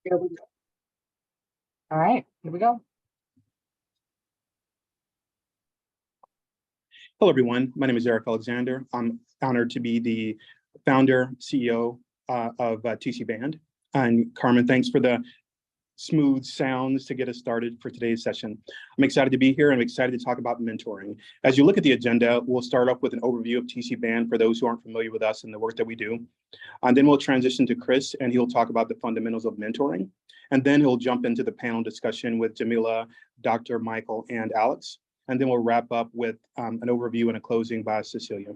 Here we go. All right, here we go. Hello, everyone. My name is Eric Alexander. I'm honored to be the founder, CEO of TC BANDD. And Carmen, thanks for the smooth sounds to get us started for today's session. I'm excited to be here and I'm excited to talk about mentoring. As you look at the agenda, we'll start off with an overview of TC BANDD for those who aren't familiar with us and the work that we do. And then we'll transition to Chris and he'll talk about the fundamentals of mentoring. And then he'll jump into the panel discussion with Jamila, Dr. Michael, and Alex. And then we'll wrap up with an overview and a closing by Cecilia.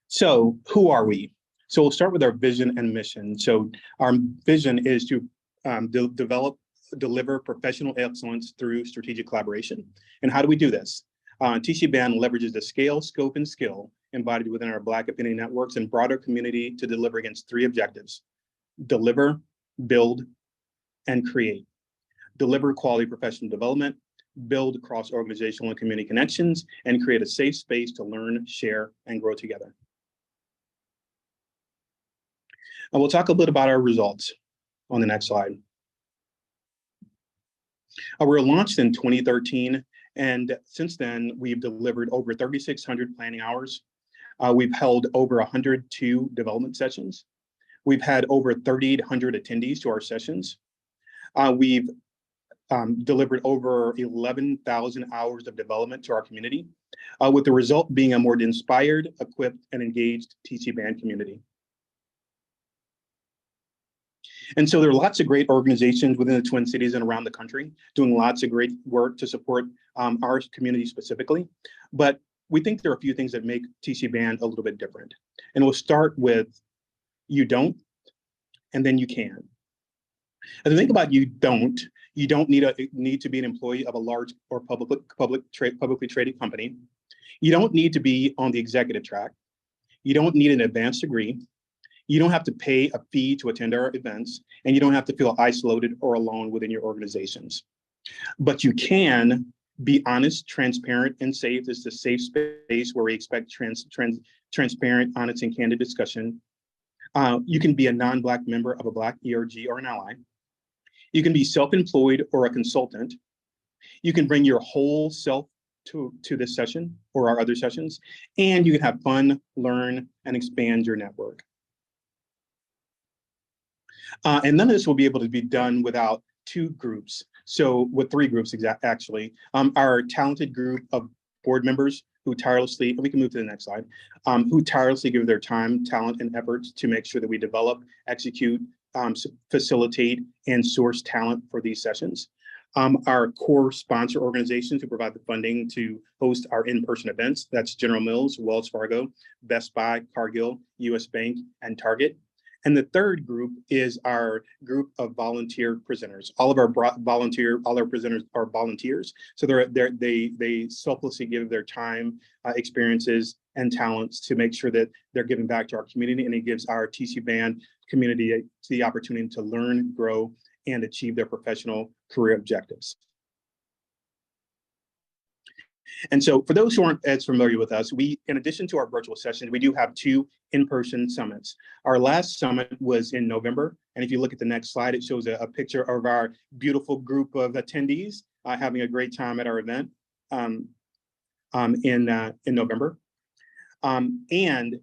So who are we? So we'll start with our vision and mission. So our vision is to deliver professional excellence through strategic collaboration. And how do we do this? TC BANDD leverages the scale, scope, and skill embodied within our Black affinity networks and broader community to deliver against three objectives: deliver, build, and create. Deliver quality professional development, build cross-organizational and community connections, and create a safe space to learn, share, and grow together. And we'll talk a bit about our results on the next slide. We were launched in 2013, and since then, we've delivered over 3,600 planning hours. We've held over 102 development sessions. We've had over 3,800 attendees to our sessions. We've delivered over 11,000 hours of development to our community, with the result being a more inspired, equipped, and engaged TC BANDD community. And so there are lots of great organizations within the Twin Cities and around the country doing lots of great work to support our community specifically. But we think there are a few things that make TC BANDD a little bit different. And we'll start with you don't, and then you can. And the thing about you don't need to be an employee of a large or publicly traded company. You don't need to be on the executive track. You don't need an advanced degree. You don't have to pay a fee to attend our events, and you don't have to feel isolated or alone within your organizations. But you can be honest, transparent, and safe. This is a safe space where we expect transparent, honest, and candid discussion. You can be a non-Black member of a Black ERG or an ally. You can be self-employed or a consultant. You can bring your whole self to this session or our other sessions, and you can have fun, learn, and expand your network. And none of this will be able to be done without two groups. So with three groups, actually. Our talented group of board members who tirelessly, and we can move to the next slide, who tirelessly give their time, talent, and efforts to make sure that we develop, execute, facilitate, and source talent for these sessions. Our core sponsor organizations who provide the funding to host our in-person events. That's General Mills, Wells Fargo, Best Buy, Cargill, US Bank, and Target. And the third group is our group of volunteer presenters. All our presenters are volunteers. So they selflessly give their time, experiences, and talents to make sure that they're giving back to our community, and it gives our TC BANDD community the opportunity to learn, grow, and achieve their professional career objectives. And so for those who aren't as familiar with us, we, in addition to our virtual sessions, we do have two in-person summits. Our last summit was in November. And if you look at the next slide, it shows a picture of our beautiful group of attendees having a great time at our event in November. And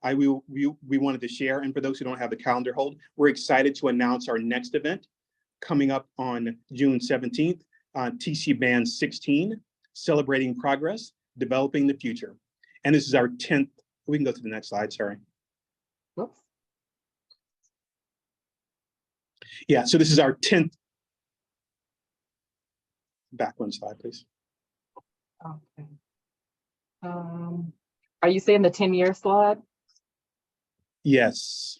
we wanted to share, and for those who don't have the calendar hold, we're excited to announce our next event coming up on June 17th, TC BANDD 16. Celebrating progress, developing the future. And this is our 10th, we can go to the next slide, sorry. Oops. Yeah, so this is our 10th, back one slide, please. Okay. Are you saying the 10-year slide? Yes.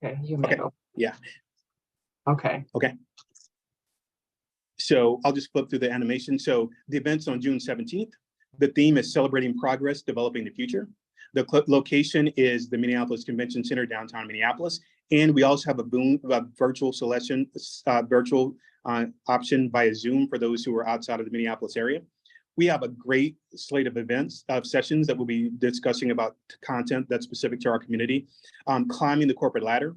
Okay, you may go. Yeah. Okay. Okay. So I'll just flip through the animation. So the event's on June 17th. The theme is celebrating progress, developing the future. The location is the Minneapolis Convention Center, downtown Minneapolis. And we also have a virtual option via Zoom for those who are outside of the Minneapolis area. We have a great slate of events, sessions that we'll be discussing about content that's specific to our community. Climbing the corporate ladder,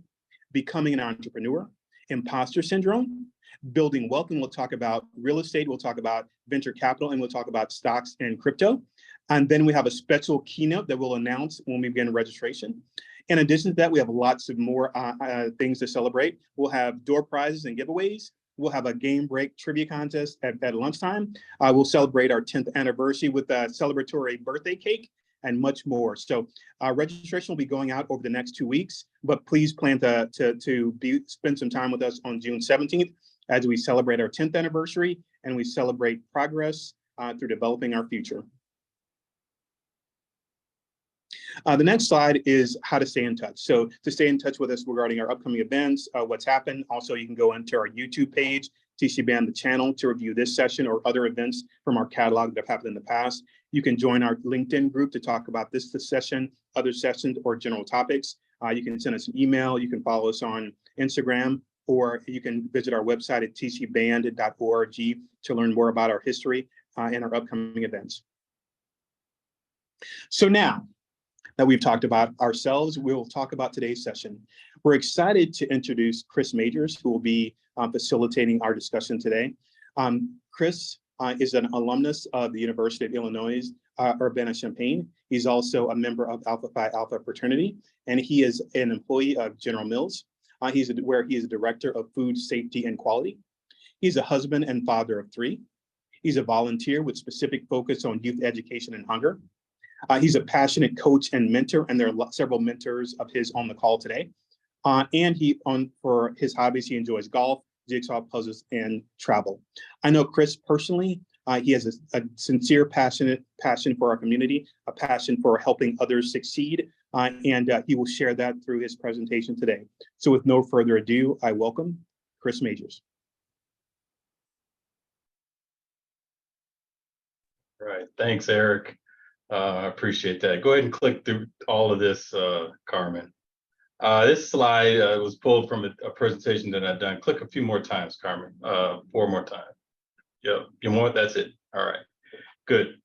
becoming an entrepreneur, imposter syndrome, building wealth, and we'll talk about real estate, we'll talk about venture capital, and we'll talk about stocks and crypto. And then we have a special keynote that we'll announce when we begin registration. In addition to that, we have lots of more things to celebrate. We'll have door prizes and giveaways. We'll have a game break trivia contest at lunchtime. We'll celebrate our 10th anniversary with a celebratory birthday cake and much more. So registration will be going out over the next 2 weeks, but please plan to spend some time with us on June 17th as we celebrate our 10th anniversary and we celebrate progress through developing our future. The next slide is how to stay in touch. So to stay in touch with us regarding our upcoming events, what's happened. Also, you can go into our YouTube page, TC Band, the channel, to review this session or other events from our catalog that have happened in the past. You can join our LinkedIn group to talk about this session, other sessions, or general topics. You can send us an email. You can follow us on Instagram, or you can visit our website at tcband.org to learn more about our history and our upcoming events. So now that we've talked about ourselves, we'll talk about today's session. We're excited to introduce Chris Majors, who will be facilitating our discussion today. Chris is an alumnus of the University of Illinois, Urbana-Champaign. He's also a member of Alpha Phi Alpha fraternity, and he is an employee of General Mills, where he is a director of food safety and quality. He's a husband and father of 3. He's a volunteer with specific focus on youth education and hunger. He's a passionate coach and mentor, and there are several mentors of his on the call today. And for his hobbies, he enjoys golf, jigsaw puzzles, and travel. I know Chris personally. He has a sincere, passion for our community, a passion for helping others succeed, and he will share that through his presentation today. So with no further ado, I welcome Chris Majors. All right, thanks, Eric. I appreciate that. Go ahead and click through all of this, Carmen. This slide was pulled from a presentation that I've done. Click a few more times, Carmen. 4 more times. Yep, you want? That's it. All right, good.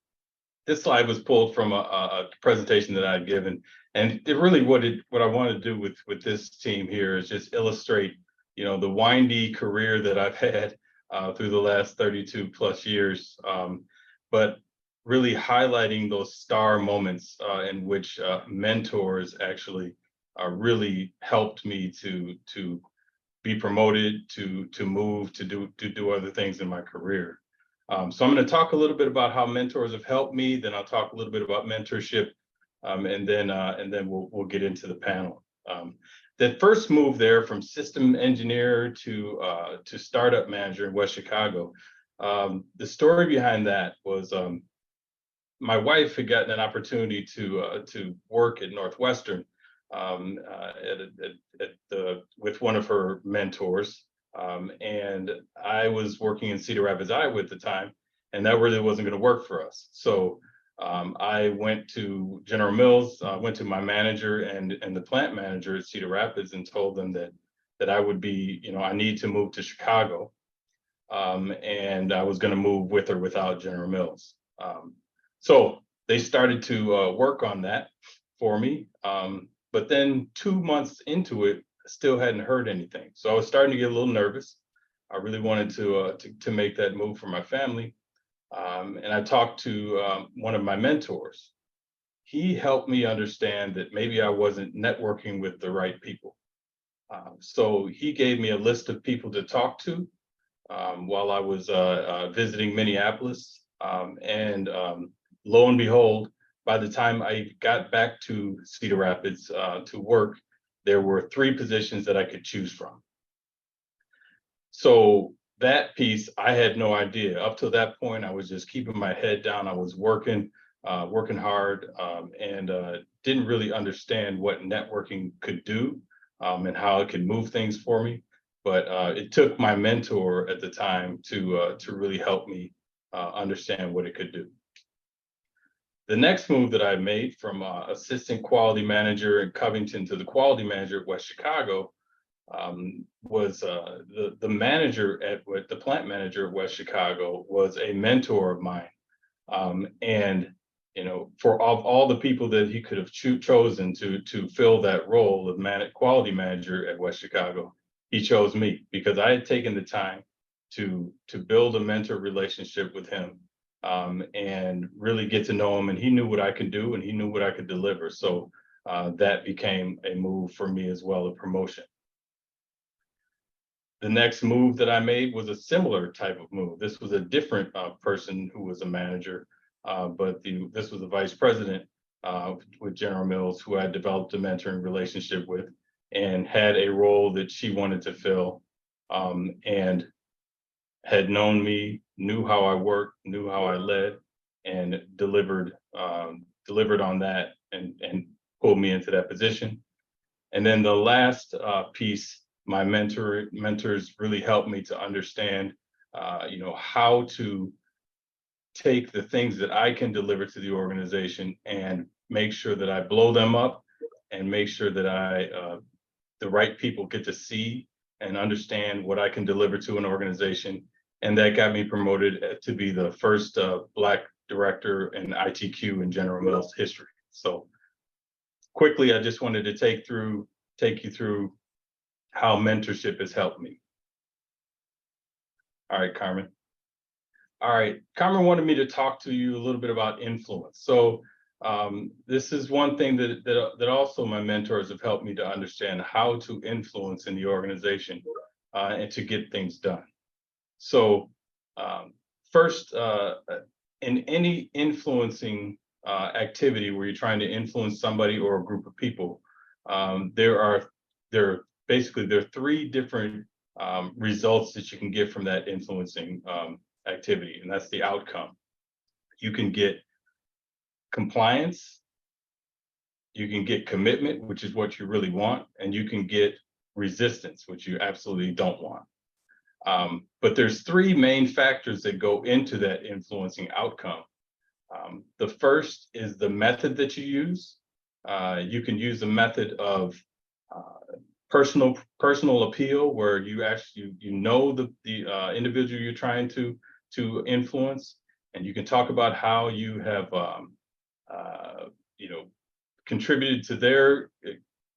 This slide was pulled from a presentation that I'd given, and it really what I want to do with this team here is just illustrate, the windy career that I've had through the last 32 plus years, but really highlighting those star moments in which mentors actually really helped me to be promoted, to move, to do other things in my career. So I'm going to talk a little bit about how mentors have helped me. Then I'll talk a little bit about mentorship, and then we'll get into the panel. The first move there from system engineer to startup manager in West Chicago. The story behind that was my wife had gotten an opportunity to work at Northwestern with one of her mentors. And I was working in Cedar Rapids, Iowa at the time, and that really wasn't going to work for us. So I went to General Mills, went to my manager and the plant manager at Cedar Rapids and told them that I would be, I need to move to Chicago. And I was going to move with or without General Mills. So they started to work on that for me. But then 2 months into it, still hadn't heard anything. So I was starting to get a little nervous. I really wanted to make that move for my family. And I talked to one of my mentors. He helped me understand that maybe I wasn't networking with the right people. So he gave me a list of people to talk to while I was visiting Minneapolis. And lo and behold, by the time I got back to Cedar Rapids to work, there were 3 positions that I could choose from. So that piece, I had no idea. Up to that point, I was just keeping my head down. I was working hard, and didn't really understand what networking could do and how it could move things for me. But it took my mentor at the time to really help me understand what it could do. The next move that I made from assistant quality manager in Covington to the quality manager at West Chicago was the manager the plant manager at West Chicago was a mentor of mine. And for all the people that he could have chosen to fill that role of quality manager at West Chicago, he chose me because I had taken the time to build a mentor relationship with him, and really get to know him. And he knew what I could do, and he knew what I could deliver. So that became a move for me as well, a promotion. The next move that I made was a similar type of move. This was a different person who was a manager, but this was the vice president with General Mills, who I developed a mentoring relationship with, and had a role that she wanted to fill, and had known me, knew how I worked, knew how I led, and delivered on that, and pulled me into that position. And then the last piece, my mentors really helped me to understand, how to take the things that I can deliver to the organization and make sure that I blow them up, and make sure that the right people get to see and understand what I can deliver to an organization. And that got me promoted to be the first Black director in ITQ in General Mills history. So quickly, I just wanted to take you through how mentorship has helped me. All right, Carmen. All right, Carmen wanted me to talk to you a little bit about influence. So this is one thing that also my mentors have helped me to understand how to influence in the organization, and to get things done. So first, in any influencing activity where you're trying to influence somebody or a group of people, there are three different results that you can get from that influencing activity, and that's the outcome. You can get compliance, you can get commitment, which is what you really want, and you can get resistance, which you absolutely don't want. But there's three main factors that go into that influencing outcome. The first is the method that you use. You can use a method of personal appeal, where you actually know the individual you're trying to influence, and you can talk about how you have contributed to their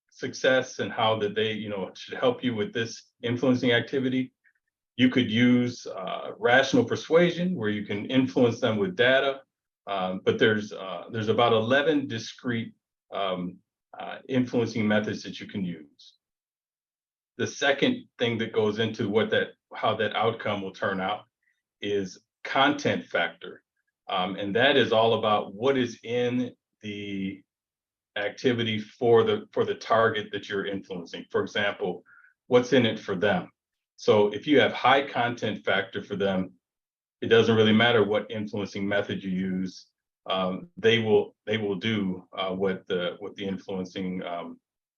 success, and how that they should help you with this influencing activity. You could use rational persuasion, where you can influence them with data, but there's about 11 discrete influencing methods that you can use. The second thing that goes into how that outcome will turn out is content factor, and that is all about what is in the activity for the target that you're influencing. For example, what's in it for them. So if you have high content factor for them, it doesn't really matter what influencing method you use. They will do what the influencing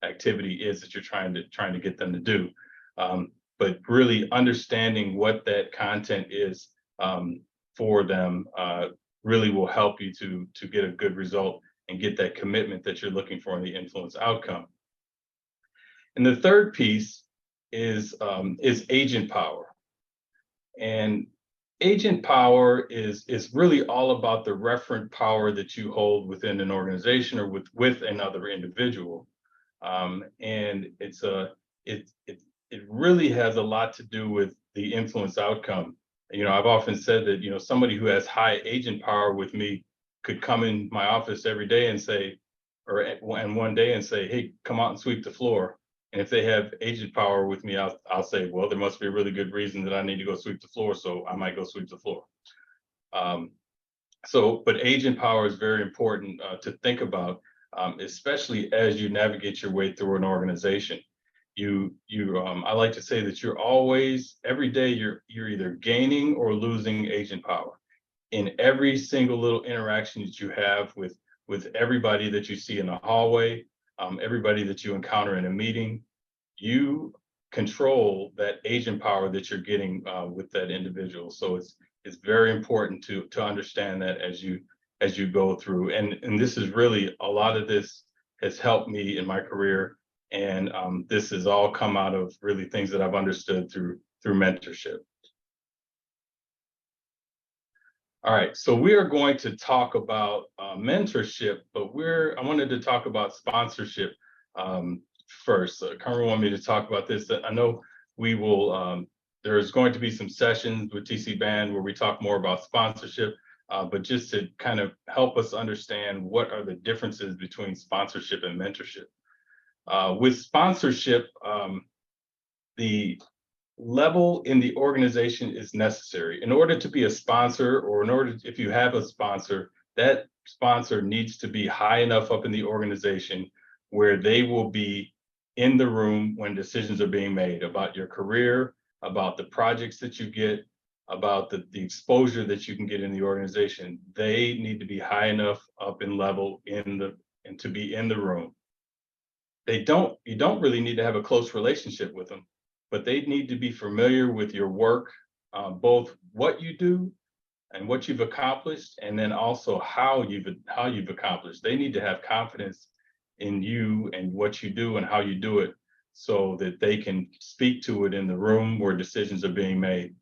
activity is that you're trying to get them to do. But really understanding what that content is for them really will help you to get a good result and get that commitment that you're looking for in the influence outcome. And the third piece is agent power. And agent power is really all about the referent power that you hold within an organization or with another individual. And it really has a lot to do with the influence outcome. I've often said that somebody who has high agent power with me could come in my office every day and say, and one day and say, hey, come out and sweep the floor. And if they have agent power with me, I'll say, well, there must be a really good reason that I need to go sweep the floor, so I might go sweep the floor. But agent power is very important to think about, especially as you navigate your way through an organization. I like to say that you're always, every day, you're either gaining or losing agent power in every single little interaction that you have with everybody that you see in the hallway, everybody that you encounter in a meeting. You control that agent power that you're getting with that individual. So it's very important to understand that as you go through. And this is really, a lot of this has helped me in my career. And this has all come out of really things that I've understood through mentorship. All right, so we are going to talk about mentorship, but I wanted to talk about sponsorship first. Carmen wanted me to talk about this. I know we will, there's going to be some sessions with TC Band where we talk more about sponsorship, but just to kind of help us understand what are the differences between sponsorship and mentorship. With sponsorship, the level in the organization is necessary. In order to be a sponsor, or if you have a sponsor, that sponsor needs to be high enough up in the organization where they will be in the room when decisions are being made about your career, about the projects that you get, about the exposure that you can get in the organization. They need to be high enough up in level and to be in the room. You don't really need to have a close relationship with them, but they need to be familiar with your work, both what you do and what you've accomplished, and then also how you've accomplished. They need to have confidence in you and what you do and how you do it, so that they can speak to it in the room where decisions are being made.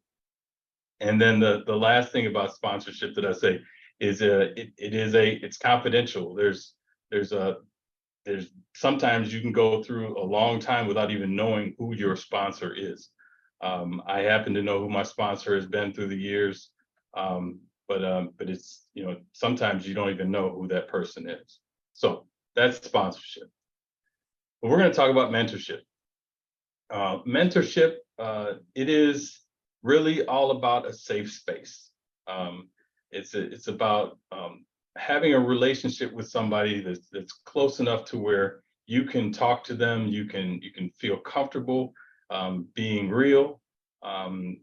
And then the last thing about sponsorship that I say is it's confidential. There's sometimes you can go through a long time without even knowing who your sponsor is. I happen to know who my sponsor has been through the years, but it's, sometimes you don't even know who that person is. So that's sponsorship. But we're going to talk about mentorship. Mentorship, it is really all about a safe space. It's about having a relationship with somebody that's close enough to where you can talk to them, you can feel comfortable being real, and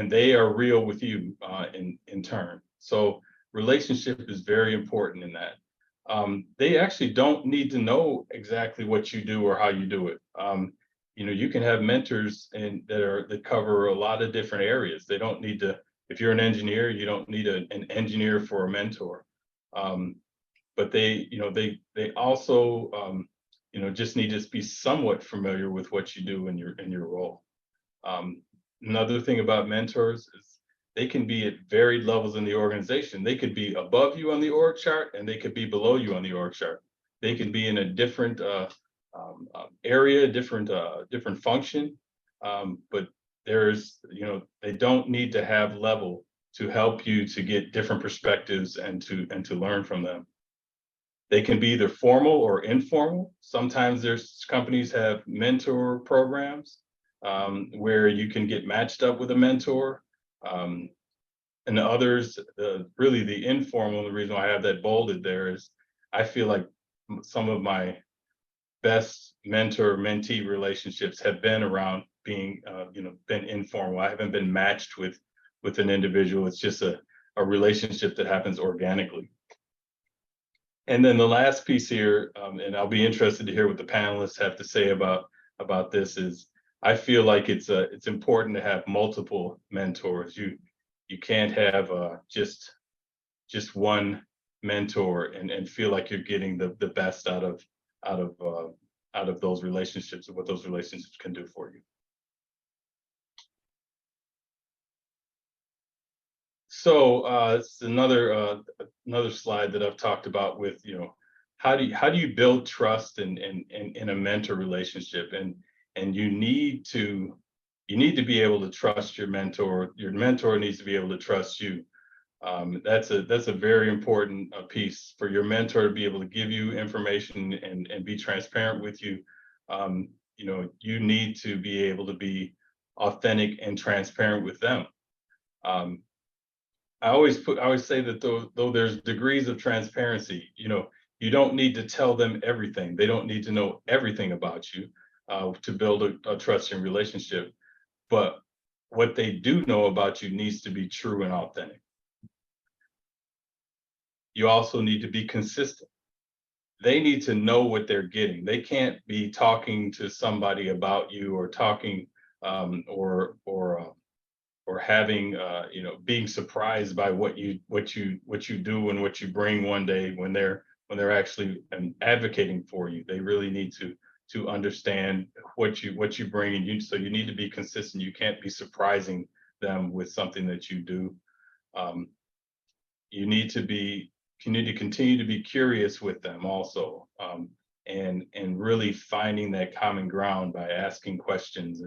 they are real with you in turn. So relationship is very important in that. They actually don't need to know exactly what you do or how you do it. You can have mentors that cover a lot of different areas. They don't need to. If you're an engineer, you don't need an engineer for a mentor, but they also just need to be somewhat familiar with what you do in your role. Another thing about mentors is they can be at varied levels in the organization. They could be above you on the org chart, and they could be below you on the org chart. They can be in a different area, different function, but they don't need to have level to help you to get different perspectives and to learn from them. They can be either formal or informal. Sometimes companies have mentor programs where you can get matched up with a mentor. And others, really the informal, the reason why I have that bolded there is I feel like some of my best mentor-mentee relationships have been around being, been informal. I haven't been matched with an individual. It's just a relationship that happens organically. And then the last piece here, and I'll be interested to hear what the panelists have to say about this, is I feel like it's important to have multiple mentors. You can't have just one mentor and feel like you're getting the best out of those relationships and what those relationships can do for you. So it's another slide that I've talked about with, how do you build trust in a mentor relationship, and you need to be able to trust your mentor. Your mentor needs to be able to trust you. That's a very important piece for your mentor to be able to give you information and be transparent with you. You need to be able to be authentic and transparent with them. I always say that though there's degrees of transparency, you don't need to tell them everything. They don't need to know everything about you to build a trusting relationship. But what they do know about you needs to be true and authentic. You also need to be consistent. They need to know what they're getting. They can't be talking to somebody about you or talking or having being surprised by what you do and what you bring one day when they're actually advocating for you. They really need to understand what you bring, and so you need to be consistent. You can't be surprising them with something that you do. You need to continue to be curious with them also, and really finding that common ground by asking questions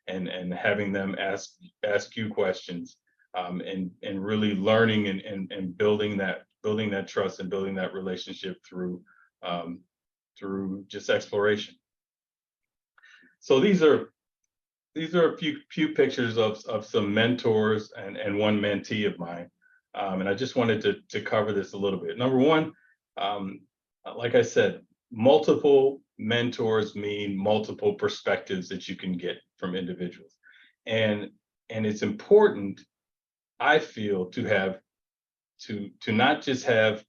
and having them ask you questions, and really learning and building that trust and building that relationship through just exploration. So these are a few pictures of some mentors and one mentee of mine. And I just wanted to cover this a little bit. Number one, like I said, multiple mentors mean multiple perspectives that you can get from individuals. And it's important, I feel, to have to not just have,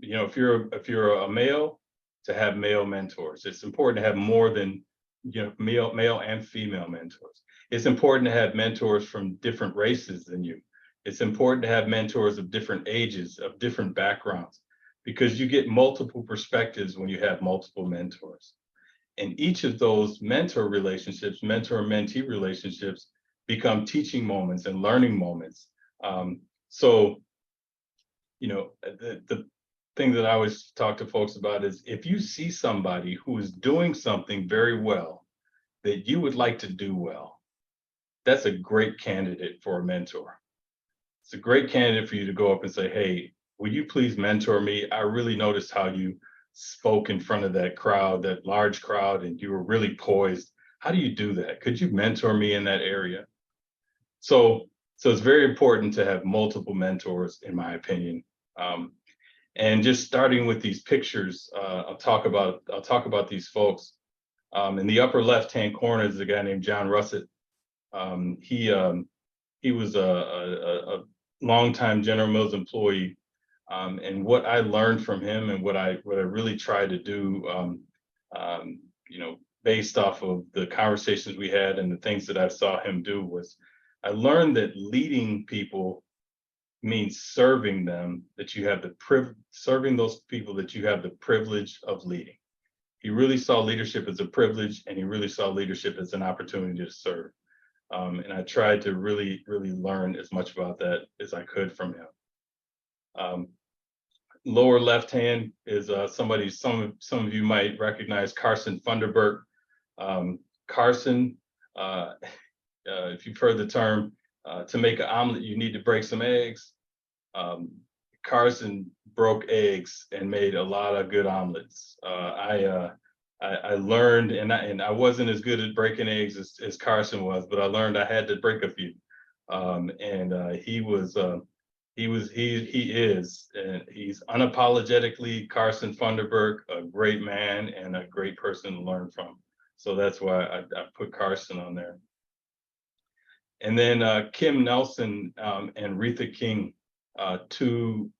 if you're a male, to have male mentors. It's important to have more than male and female mentors. It's important to have mentors from different races than you. It's important to have mentors of different ages, of different backgrounds, because you get multiple perspectives when you have multiple mentors. And each of those mentor relationships, mentor and mentee relationships, become teaching moments and learning moments. So, the thing that I always talk to folks about is, if you see somebody who is doing something very well that you would like to do well, that's a great candidate for a mentor. It's a great candidate for you to go up and say, hey, will you please mentor me? I really noticed how you spoke in front of that crowd, that large crowd, and you were really poised. How do you do that? Could you mentor me in that area? So it's very important to have multiple mentors, in my opinion. And just starting with these pictures, I'll talk about these folks. In the upper left-hand corner is a guy named John Russett. He was a longtime General Mills employee, and what I learned from him and what I really tried to do, based off of the conversations we had and the things that I saw him do, was I learned that leading people means serving them, that you have serving those people that you have the privilege of leading. He really saw leadership as a privilege, and he really saw leadership as an opportunity to serve. And I tried to really, really learn as much about that as I could from him. Lower left hand is somebody some of you might recognize, Carson Funderburk. Carson, if you've heard the term, to make an omelet, you need to break some eggs. Carson broke eggs and made a lot of good omelets. I learned, and I wasn't as good at breaking eggs as Carson was, but I learned I had to break a few. He's unapologetically Carson Funderburk, a great man and a great person to learn from. So that's why I put Carson on there. And then Kim Nelson and Retha King, two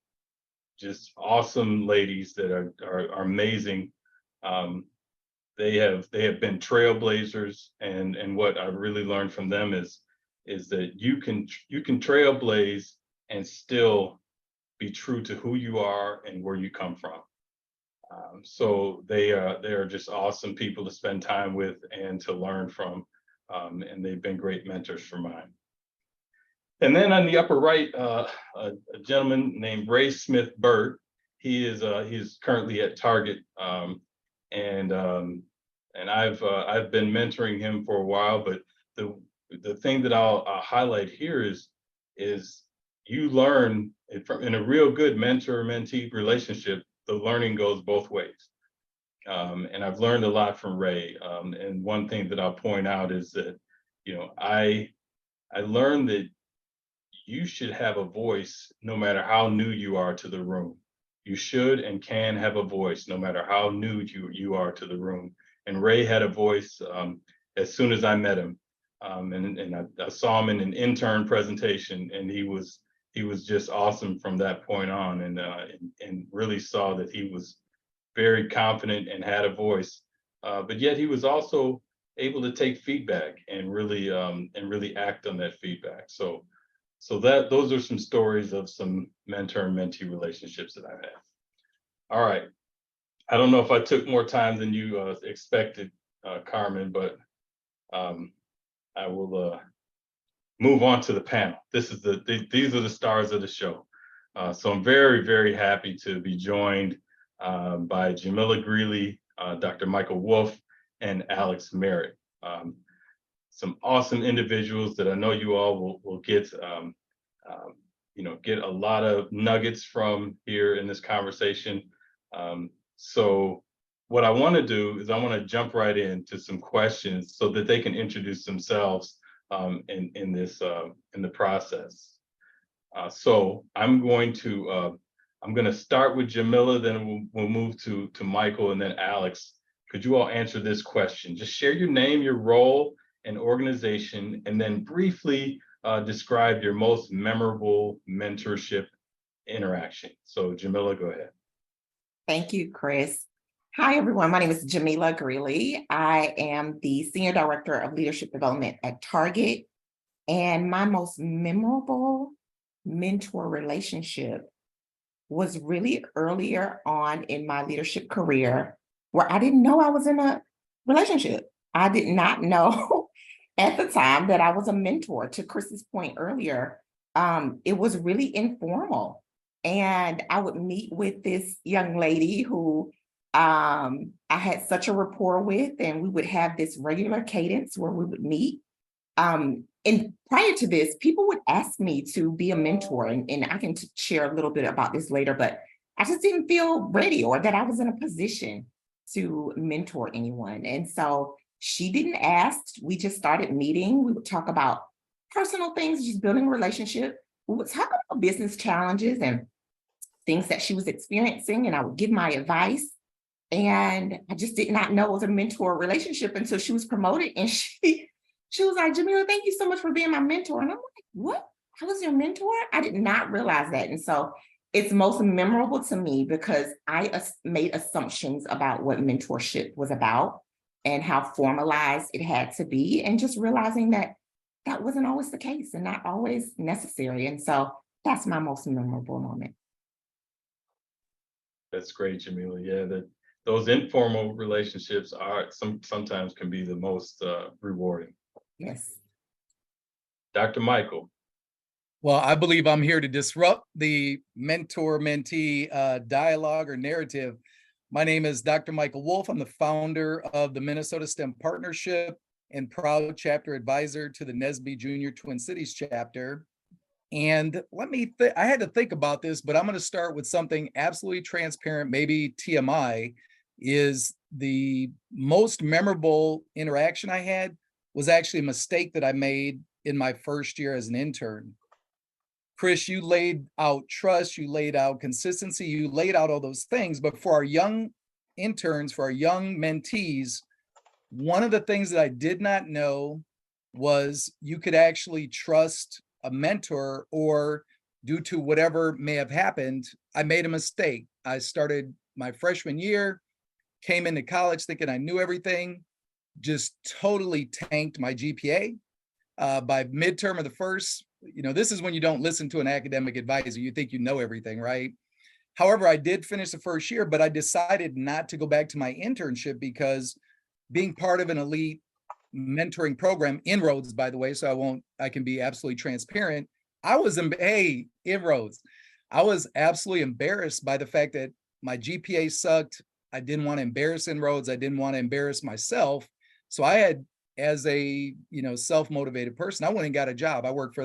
just awesome ladies that are amazing. They have been trailblazers, and what I really learned from them is that you can trailblaze and still be true to who you are and where you come from. So they are just awesome people to spend time with and to learn from, and they've been great mentors for mine. And then on the upper right, a gentleman named Ray Smith Bird. He's currently at Target, and I've been mentoring him for a while. But the thing that I'll highlight here is you learn in a real good mentor-mentee relationship. The learning goes both ways, and I've learned a lot from Ray. And one thing that I'll point out is that I learned that you should have a voice no matter how new you are to the room. You should and can have a voice no matter how new you are to the room. And Ray had a voice as soon as I met him. And I saw him in an intern presentation, and he was just awesome from that point on, and really saw that he was very confident and had a voice, but yet he was also able to take feedback and really act on that feedback. So those are some stories of some mentor and mentee relationships that I've had. All right. I don't know if I took more time than you expected, Carmen, but I will move on to the panel. These are the stars of the show. So I'm very, very happy to be joined by Jamila Greeley, Dr. Michael Wolf, and Alex Merritt. Some awesome individuals that I know you all will get, get a lot of nuggets from here in this conversation. So what I want to do is I want to jump right into some questions so that they can introduce themselves in the process. So I'm going to start with Jamila, then we'll move to Michael and then Alex. Could you all answer this question? Just share your name, your role, and organization, and then briefly describe your most memorable mentorship interaction. So Jamila, go ahead. Thank you, Chris. Hi, everyone. My name is Jamila Greeley. I am the Senior Director of Leadership Development at Target. And my most memorable mentor relationship was really earlier on in my leadership career, where I didn't know I was in a relationship. I did not know at the time that I was a mentor. To Chris's point earlier, it was really informal. And I would meet with this young lady who I had such a rapport with, and we would have this regular cadence where we would meet. And prior to this, people would ask me to be a mentor, and I can share a little bit about this later, but I just didn't feel ready or that I was in a position to mentor anyone. And so she didn't ask, we just started meeting. We would talk about personal things, just building a relationship. We would talk about business challenges and things that she was experiencing, and I would give my advice. And I just did not know it was a mentor relationship until she was promoted, and she was like, Jamila, thank you so much for being my mentor. And I'm like, what? I was your mentor? I did not realize that. And so it's most memorable to me because I made assumptions about what mentorship was about and how formalized it had to be, and just realizing that that wasn't always the case and not always necessary. And so that's my most memorable moment. That's great, Jamila. Yeah, those informal relationships sometimes can be the most rewarding. Yes. Dr. Michael. Well, I believe I'm here to disrupt the mentor-mentee dialogue or narrative. My name is Dr. Michael Wolf. I'm the founder of the Minnesota STEM Partnership and proud chapter advisor to the NSBE Junior Twin Cities chapter. And I had to think about this, but I'm going to start with something absolutely transparent, maybe TMI, is the most memorable interaction I had was actually a mistake that I made in my first year as an intern. Chris, you laid out trust, you laid out consistency, you laid out all those things, but for our young interns, for our young mentees, one of the things that I did not know was you could actually trust a mentor, or due to whatever may have happened, I made a mistake. I started my freshman year, came into college thinking I knew everything, just totally tanked my GPA. By midterm of the first, this is when you don't listen to an academic advisor. You think you know everything, right? However, I did finish the first year, but I decided not to go back to my internship because being part of an elite mentoring program, Inroads, by the way, so I can be absolutely transparent. Inroads. I was absolutely embarrassed by the fact that my GPA sucked. I didn't want to embarrass Inroads. I didn't want to embarrass myself. So I had, as a self-motivated person, I went and got a job. I worked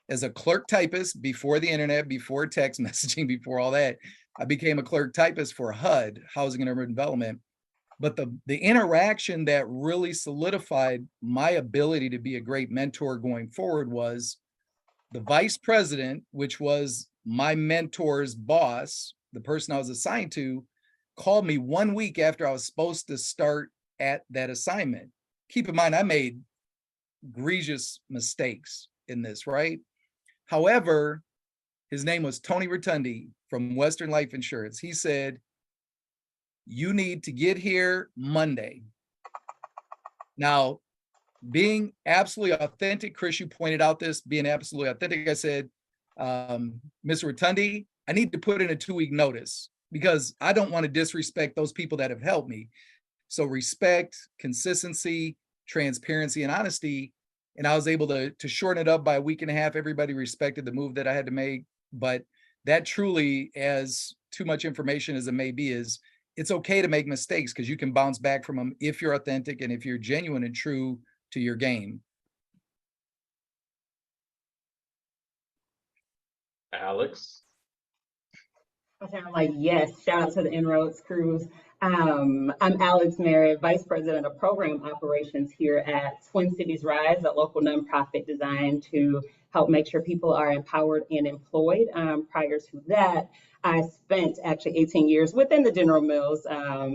as a clerk typist before the internet, before text messaging, before all that. I became a clerk typist for HUD, Housing and Urban Development. But the interaction that really solidified my ability to be a great mentor going forward was the vice president, which was my mentor's boss, the person I was assigned to, called me 1 week after I was supposed to start at that assignment. Keep in mind, I made egregious mistakes in this, right? However, his name was Tony Rotundi from Western Life Insurance. He said, you need to get here Monday. Now, being absolutely authentic, Chris, you pointed out this, being absolutely authentic, I said, Mr. Rotundi, I need to put in a 2-week notice because I don't want to disrespect those people that have helped me. So respect, consistency, transparency, and honesty and I was able to shorten it up by a week and a half. Everybody respected the move that I had to make, but that truly, as too much information as it may be, is it's okay to make mistakes because you can bounce back from them if you're authentic and if you're genuine and true to your game. Alex. Okay, I'm like, yes, shout out to the Inroads crews. I'm Alex Merritt, Vice President of Program Operations here at Twin Cities Rise, a local nonprofit designed to help make sure people are empowered and employed. Prior to that, I spent actually 18 years within the General Mills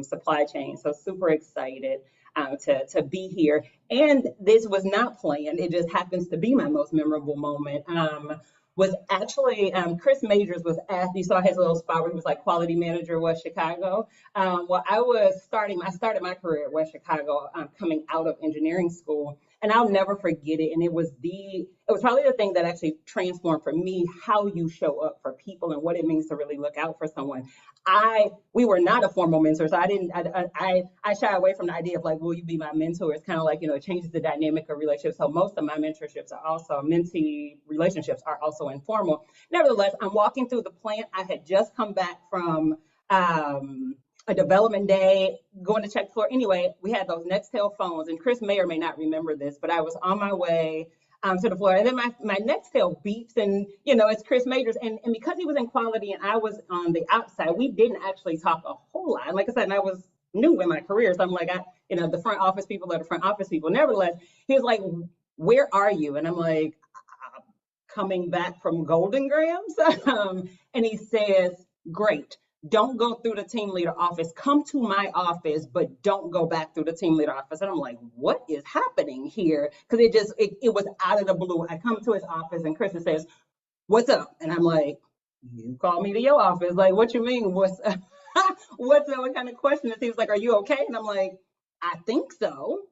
supply chain, so super excited to be here. And this was not planned, it just happens to be my most memorable moment. Was actually Chris Majors was asked, you saw his little spot where he was like quality manager at West Chicago. Well, I started my career at West Chicago coming out of engineering school, and I'll never forget it. And it was probably the thing that actually transformed for me how you show up for people and what it means to really look out for someone. We were not a formal mentor, so I shy away from the idea of like, will you be my mentor? It's kind of like, it changes the dynamic of relationships. So most of my mentorships are also mentee relationships are also informal. Nevertheless, I'm walking through the plant. I had just come back from a development day, going to check the floor. Anyway, we had those Nextel phones, and Chris may or may not remember this, but I was on my way to the floor, and then my Nextel beeps, and it's Chris Majors, and because he was in quality and I was on the outside, we didn't actually talk a whole lot. And like I said, and I was new in my career, so I'm like, the front office people are the front office people. Nevertheless, he was like, "Where are you?" And I'm like, "Coming back from Golden Grams," and he says, "Great. Don't go through the team leader office. Come to my office, but don't go back through the team leader office." And I'm like, what is happening here? Because it was out of the blue. I come to his office and Kristen says, "What's up?" And I'm like, "You called me to your office. Like, what you mean? What's up?" What's up? What kind of question is he? He was like, "Are you okay?" And I'm like, "I think so."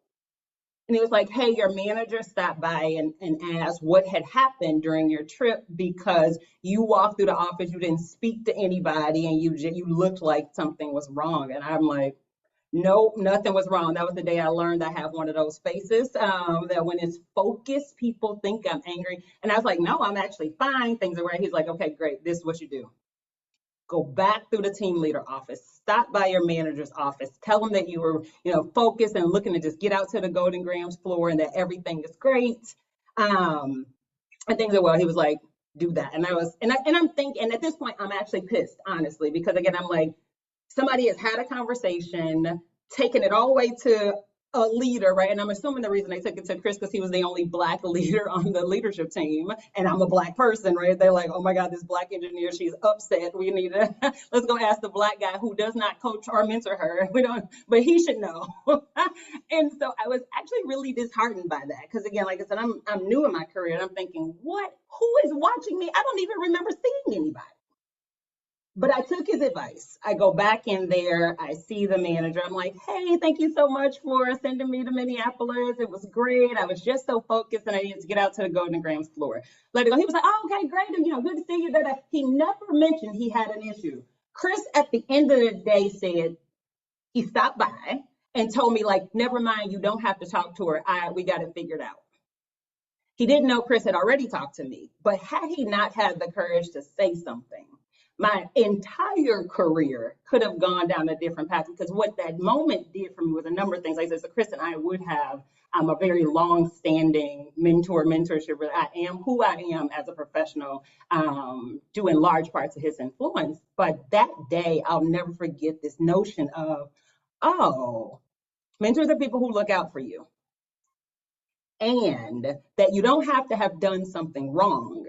And he was like, "Hey, your manager stopped by and asked what had happened during your trip because you walked through the office, you didn't speak to anybody, and you looked like something was wrong." And I'm like, "No, nothing was wrong." That was the day I learned I have one of those faces that when it's focused, people think I'm angry. And I was like, "No, I'm actually fine. Things are right." He's like, "Okay, great. This is what you do. Go back through the team leader office, stop by your manager's office, tell them that you were, focused and looking to just get out to the Golden Grams floor and that everything is great." And things are well. He was like, "Do that." And I'm thinking, and at this point, I'm actually pissed, honestly, because again, I'm like, somebody has had a conversation, taken it all the way to a leader, right? And I'm assuming the reason they took it to Chris because he was the only Black leader on the leadership team, and I'm a Black person, right? They're like, "Oh my God, this Black engineer, she's upset. We need to let's go ask the Black guy who does not coach or mentor her. We don't, but he should know." And so I was actually really disheartened by that because again, like I said, I'm new in my career, and I'm thinking, what? Who is watching me? I don't even remember seeing anybody. But I took his advice. I go back in there. I see the manager. I'm like, "Hey, thank you so much for sending me to Minneapolis. It was great. I was just so focused and I needed to get out to the Golden Grams floor." Let it go. He was like, "Oh, okay, great. And, good to see you." He never mentioned he had an issue. Chris, at the end of the day, said he stopped by and told me, like, "Never mind. You don't have to talk to her. We got it figured out." He didn't know Chris had already talked to me, but had he not had the courage to say something, my entire career could have gone down a different path because what that moment did for me was a number of things. Like I said, so Chris and I would have a very long-standing mentorship. I am who I am as a professional, due in large parts of his influence. But that day, I'll never forget this notion of, oh, mentors are people who look out for you. And that you don't have to have done something wrong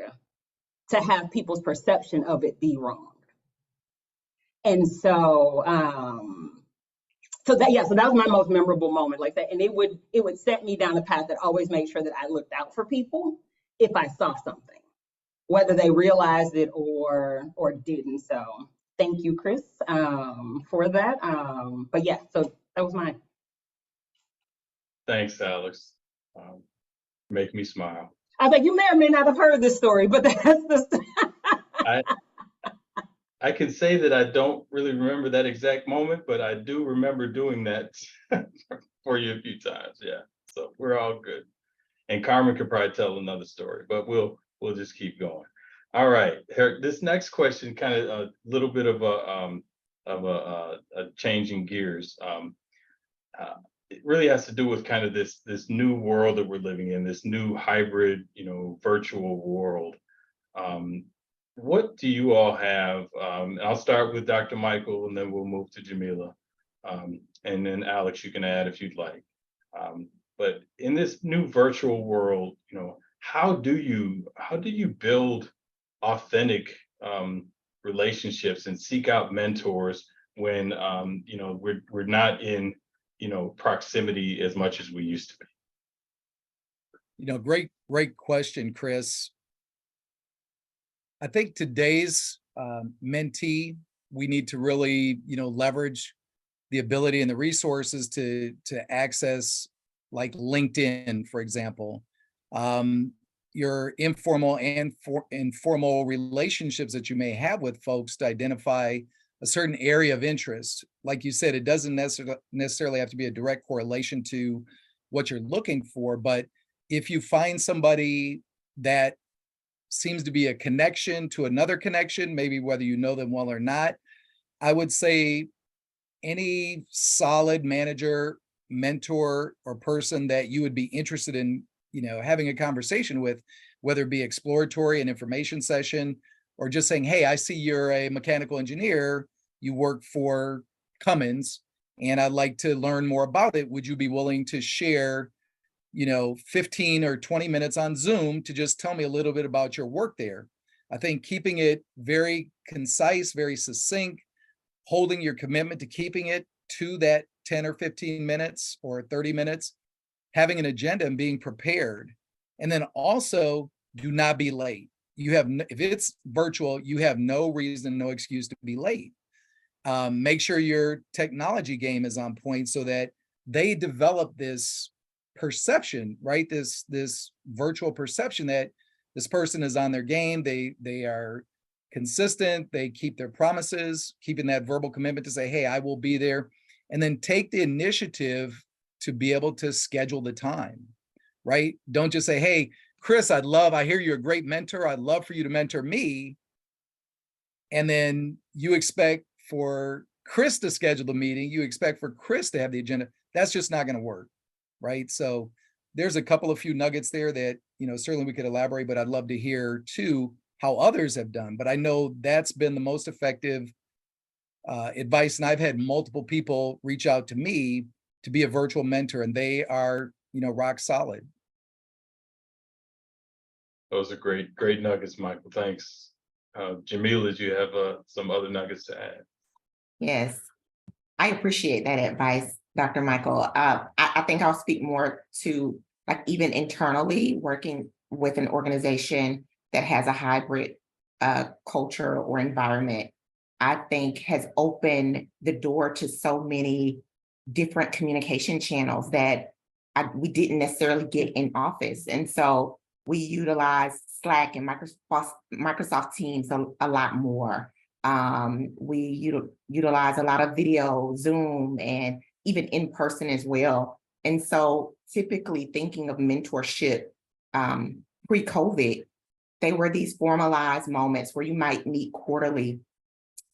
to have people's perception of it be wrong. And so, so that was my most memorable moment, like that. And it would set me down a path that always made sure that I looked out for people if I saw something, whether they realized it or didn't. So thank you, Chris, for that. But yeah, so that was mine. Thanks, Alex. Make me smile. I was like, you may or may not have heard this story, but that's the I can say that I don't really remember that exact moment, but I do remember doing that for you a few times. Yeah, so we're all good. And Carmen could probably tell another story, but we'll just keep going. All right, this next question, kind of a little bit of a changing gears. It really has to do with kind of this new world that we're living in, this new hybrid, virtual world. What do you all have? I'll start with Dr. Michael, and then we'll move to Jamila, and then Alex, you can add if you'd like. But in this new virtual world, how do you build authentic relationships and seek out mentors when we're not in proximity as much as we used to be? Great question, Chris. I think today's mentee, we need to really, leverage the ability and the resources to access, like LinkedIn, for example, your informal and informal relationships that you may have with folks to identify a certain area of interest. Like you said, it doesn't necessarily have to be a direct correlation to what you're looking for, but if you find somebody that seems to be a connection to another connection, maybe whether you know them well or not, I would say any solid manager, mentor, or person that you would be interested in, having a conversation with, whether it be exploratory, an information session, or just saying, hey, I see you're a mechanical engineer, you work for Cummins, and I'd like to learn more about it. Would you be willing to share 15 or 20 minutes on Zoom to just tell me a little bit about your work there? I think keeping it very concise, very succinct, holding your commitment to keeping it to that 10 or 15 minutes or 30 minutes, having an agenda and being prepared. And then also do not be late. If it's virtual, you have no reason, no excuse to be late. Make sure your technology game is on point so that they develop this perception, right? This virtual perception that this person is on their game. They are consistent. They keep their promises, keeping that verbal commitment to say, hey, I will be there. And then take the initiative to be able to schedule the time, right? Don't just say, hey, Chris, I hear you're a great mentor. I'd love for you to mentor me. And then you expect for Chris to schedule the meeting. You expect for Chris to have the agenda. That's just not going to work, right? So there's a couple of few nuggets there that, certainly we could elaborate, but I'd love to hear too how others have done. But I know that's been the most effective advice. And I've had multiple people reach out to me to be a virtual mentor, and they are, rock solid. Those are great nuggets, Michael. Thanks. Jamila, do you have some other nuggets to add? Yes, I appreciate that advice, Dr. Michael. I think I'll speak more to, like, even internally working with an organization that has a hybrid culture or environment, I think has opened the door to so many different communication channels that we didn't necessarily get in office. And so we utilize Slack and Microsoft Teams a lot more. We utilize a lot of video, Zoom, and even in person as well. And so typically thinking of mentorship pre-COVID, they were these formalized moments where you might meet quarterly.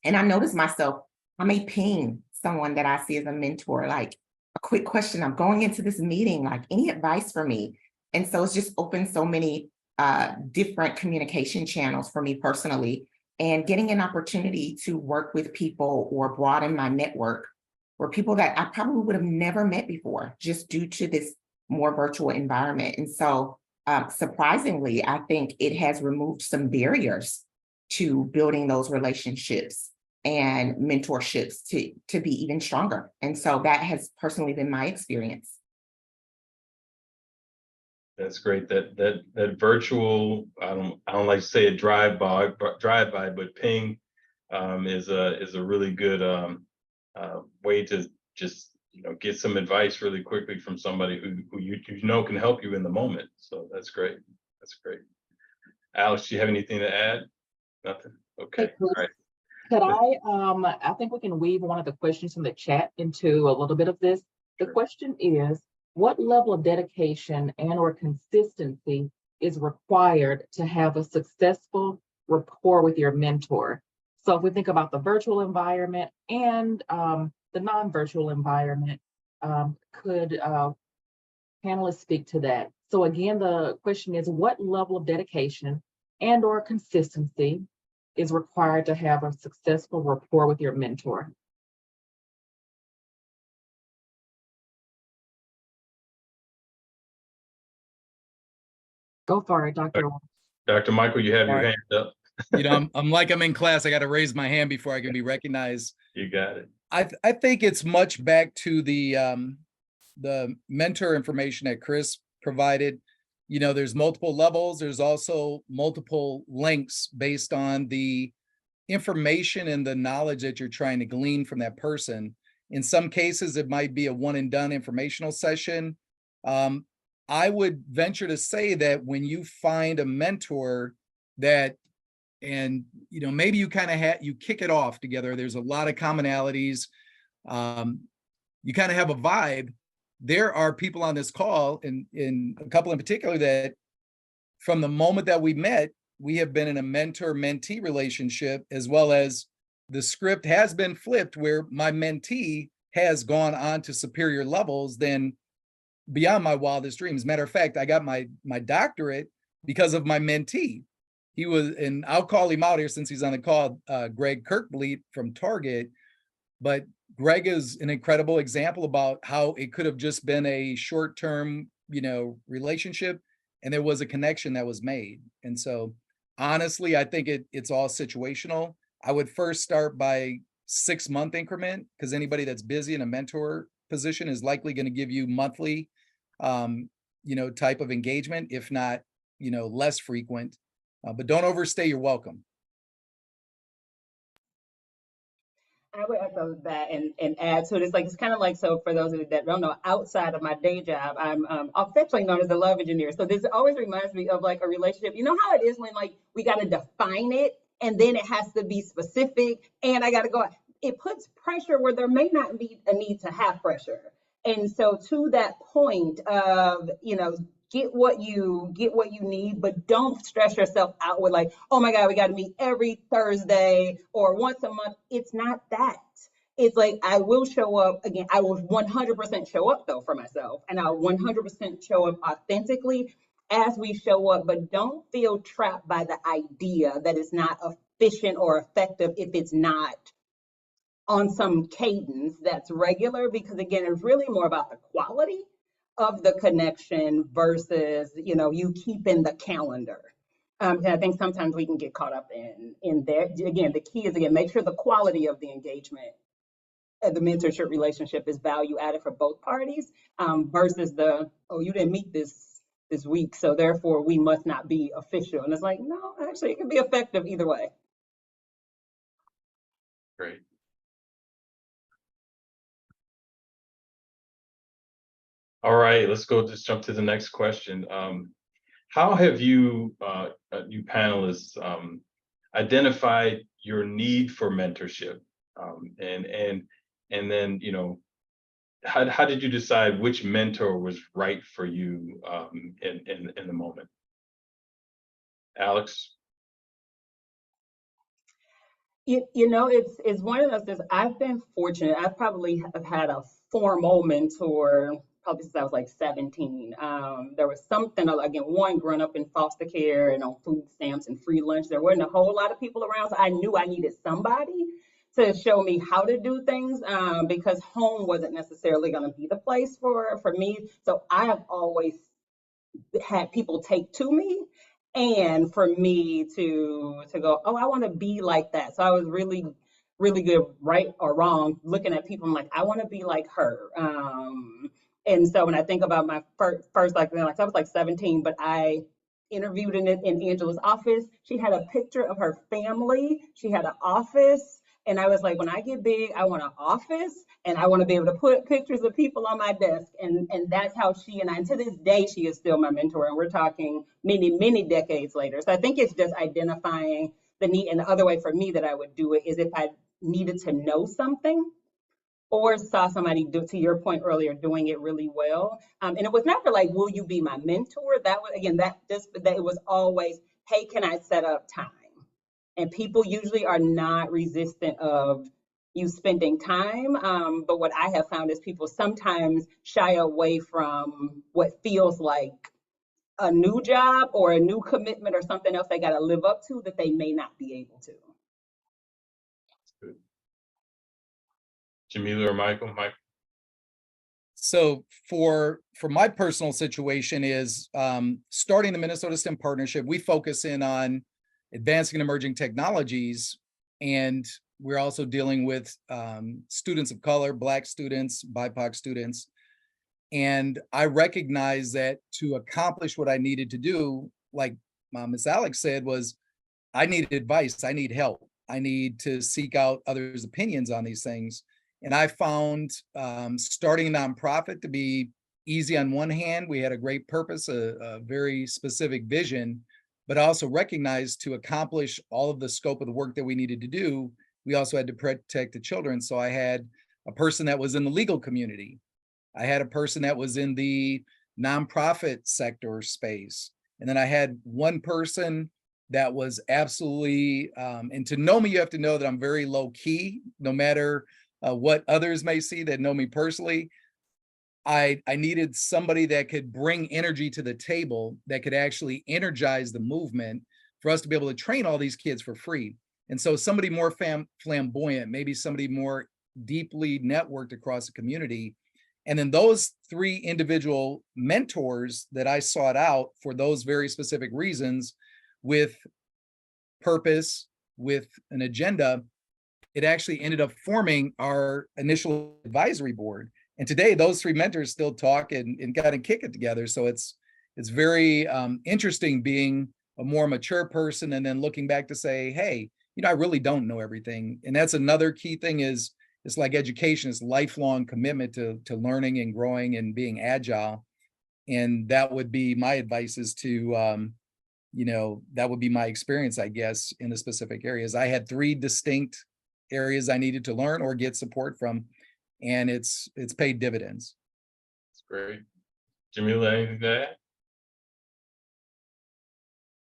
And I noticed myself, I may ping someone that I see as a mentor, like, a quick question, I'm going into this meeting, like, any advice for me? And so it's just opened so many different communication channels for me personally, and getting an opportunity to work with people or broaden my network, or people that I probably would have never met before, just due to this more virtual environment. And so surprisingly, I think it has removed some barriers to building those relationships and mentorships to be even stronger. And so that has personally been my experience. That's great. That virtual, I don't like to say a drive by, but ping is a really good way to just get some advice really quickly from somebody who you can help you in the moment. So that's great. That's great. Alex, do you have anything to add? Nothing. Okay. All right. Could I think we can weave one of the questions from the chat into a little bit of this. The Sure. question is, what level of dedication and or consistency is required to have a successful rapport with your mentor? So if we think about the virtual environment and the non-virtual environment, could panelists speak to that? So again, the question is, what level of dedication and or consistency is required to have a successful rapport with your mentor? Go for it, Dr. Dr. Michael, you have your All right. hand up. You know, I'm like I'm in class. I got to raise my hand before I can be recognized. You got it. I think it's much back to the mentor information that Chris provided. You know, there's multiple levels. There's also multiple links based on the information and the knowledge that you're trying to glean from that person. In some cases, it might be a one and done informational session. I would venture to say that when you find a mentor that, and you know, maybe you kind of you kick it off together, there's a lot of commonalities, you kind of have a vibe. There are people on this call, and in a couple in particular, that from the moment that we met, we have been in a mentor-mentee relationship, as well as the script has been flipped where my mentee has gone on to superior levels than beyond my wildest dreams. Matter of fact, I got my doctorate because of my mentee. He was, and I'll call him out here since he's on the call, Greg Kirkbleet from Target. But Greg is an incredible example about how it could have just been a short-term, you know, relationship, and there was a connection that was made. And so honestly, I think it's all situational. I would first start by 6-month increment, because anybody that's busy in a mentor position is likely going to give you monthly, you know, type of engagement, if not, you know, less frequent. But don't overstay your welcome. I would echo that and add to it. It's like, it's kind of like, so for those of you that don't know, outside of my day job, I'm affectionately known as a love engineer. So this always reminds me of like a relationship. You know how it is when like we got to define it and then it has to be specific and I got to go. It puts pressure where there may not be a need to have pressure. And so to that point of, you know, get what you need, but don't stress yourself out with like, oh my God, we got to meet every Thursday or once a month. It's not that. It's like, I will show up again. I will 100% show up though for myself, and I'll 100% show up authentically as we show up, but don't feel trapped by the idea that it's not efficient or effective if it's not on some cadence that's regular, because again, it's really more about the quality of the connection versus, you know, you keeping the calendar. And I think sometimes we can get caught up in there. Again, the key is, again, make sure the quality of the engagement, the mentorship relationship is value added for both parties, versus the, oh, you didn't meet this week, so therefore we must not be official. And it's like, no, actually it can be effective either way. Great. All right, let's go, just jump to the next question. How have you, you panelists, identified your need for mentorship? And then, you know, how did you decide which mentor was right for you in the moment? Alex? You know, it's one of those things. I've been fortunate. I probably have had a formal mentor probably since I was like 17. There was something, again, one, growing up in foster care and on food stamps and free lunch, there wasn't a whole lot of people around. So I knew I needed somebody to show me how to do things, because home wasn't necessarily going to be the place for me. So I have always had people take to me, and for me to go, oh, I want to be like that. So I was really good, right or wrong, looking at people. I'm like, I want to be like her. And so when I think about my first like I was like 17, but I interviewed in Angela's office. She had a picture of her family. She had an office. And I was like, when I get big, I want an office and I want to be able to put pictures of people on my desk. And that's how she and to this day, she is still my mentor. And we're talking many, many decades later. So I think it's just identifying the need. And the other way for me that I would do it is if I needed to know something, or saw somebody do, to your point earlier, doing it really well. And it was never like, will you be my mentor? That was, again, that it was always, hey, can I set up time? And people usually are not resistant of you spending time. But what I have found is people sometimes shy away from what feels like a new job or a new commitment or something else they got to live up to that they may not be able to. Good. Jamila or Michael? So for my personal situation is starting the Minnesota STEM Partnership, we focus in on advancing emerging technologies, and we're also dealing with students of color, Black students, BIPOC students. And I recognize that to accomplish what I needed to do, like Ms. Alex said, was I need advice, I need help, I need to seek out others' opinions on these things. And I found starting a nonprofit to be easy on one hand. We had a great purpose, a very specific vision, but also recognized to accomplish all of the scope of the work that we needed to do, we also had to protect the children. So I had a person that was in the legal community. I had a person that was in the nonprofit sector space. And then I had one person that was absolutely, and to know me, you have to know that I'm very low key, no matter what others may see that know me personally. I needed somebody that could bring energy to the table, that could actually energize the movement for us to be able to train all these kids for free. And so somebody more flamboyant, maybe somebody more deeply networked across the community. And then those three individual mentors that I sought out for those very specific reasons, with purpose, with an agenda, it actually ended up forming our initial advisory board. And today those three mentors still talk and kind of kick it together. So it's very interesting being a more mature person and then looking back to say, hey, I really don't know everything. And that's another key thing is, it's like education, is lifelong commitment to learning and growing and being agile. And that would be my advice, is to, that would be my experience, I guess, in the specific areas. I had three distinct areas I needed to learn or get support from, and it's paid dividends. That's great. Jamila, anything to add?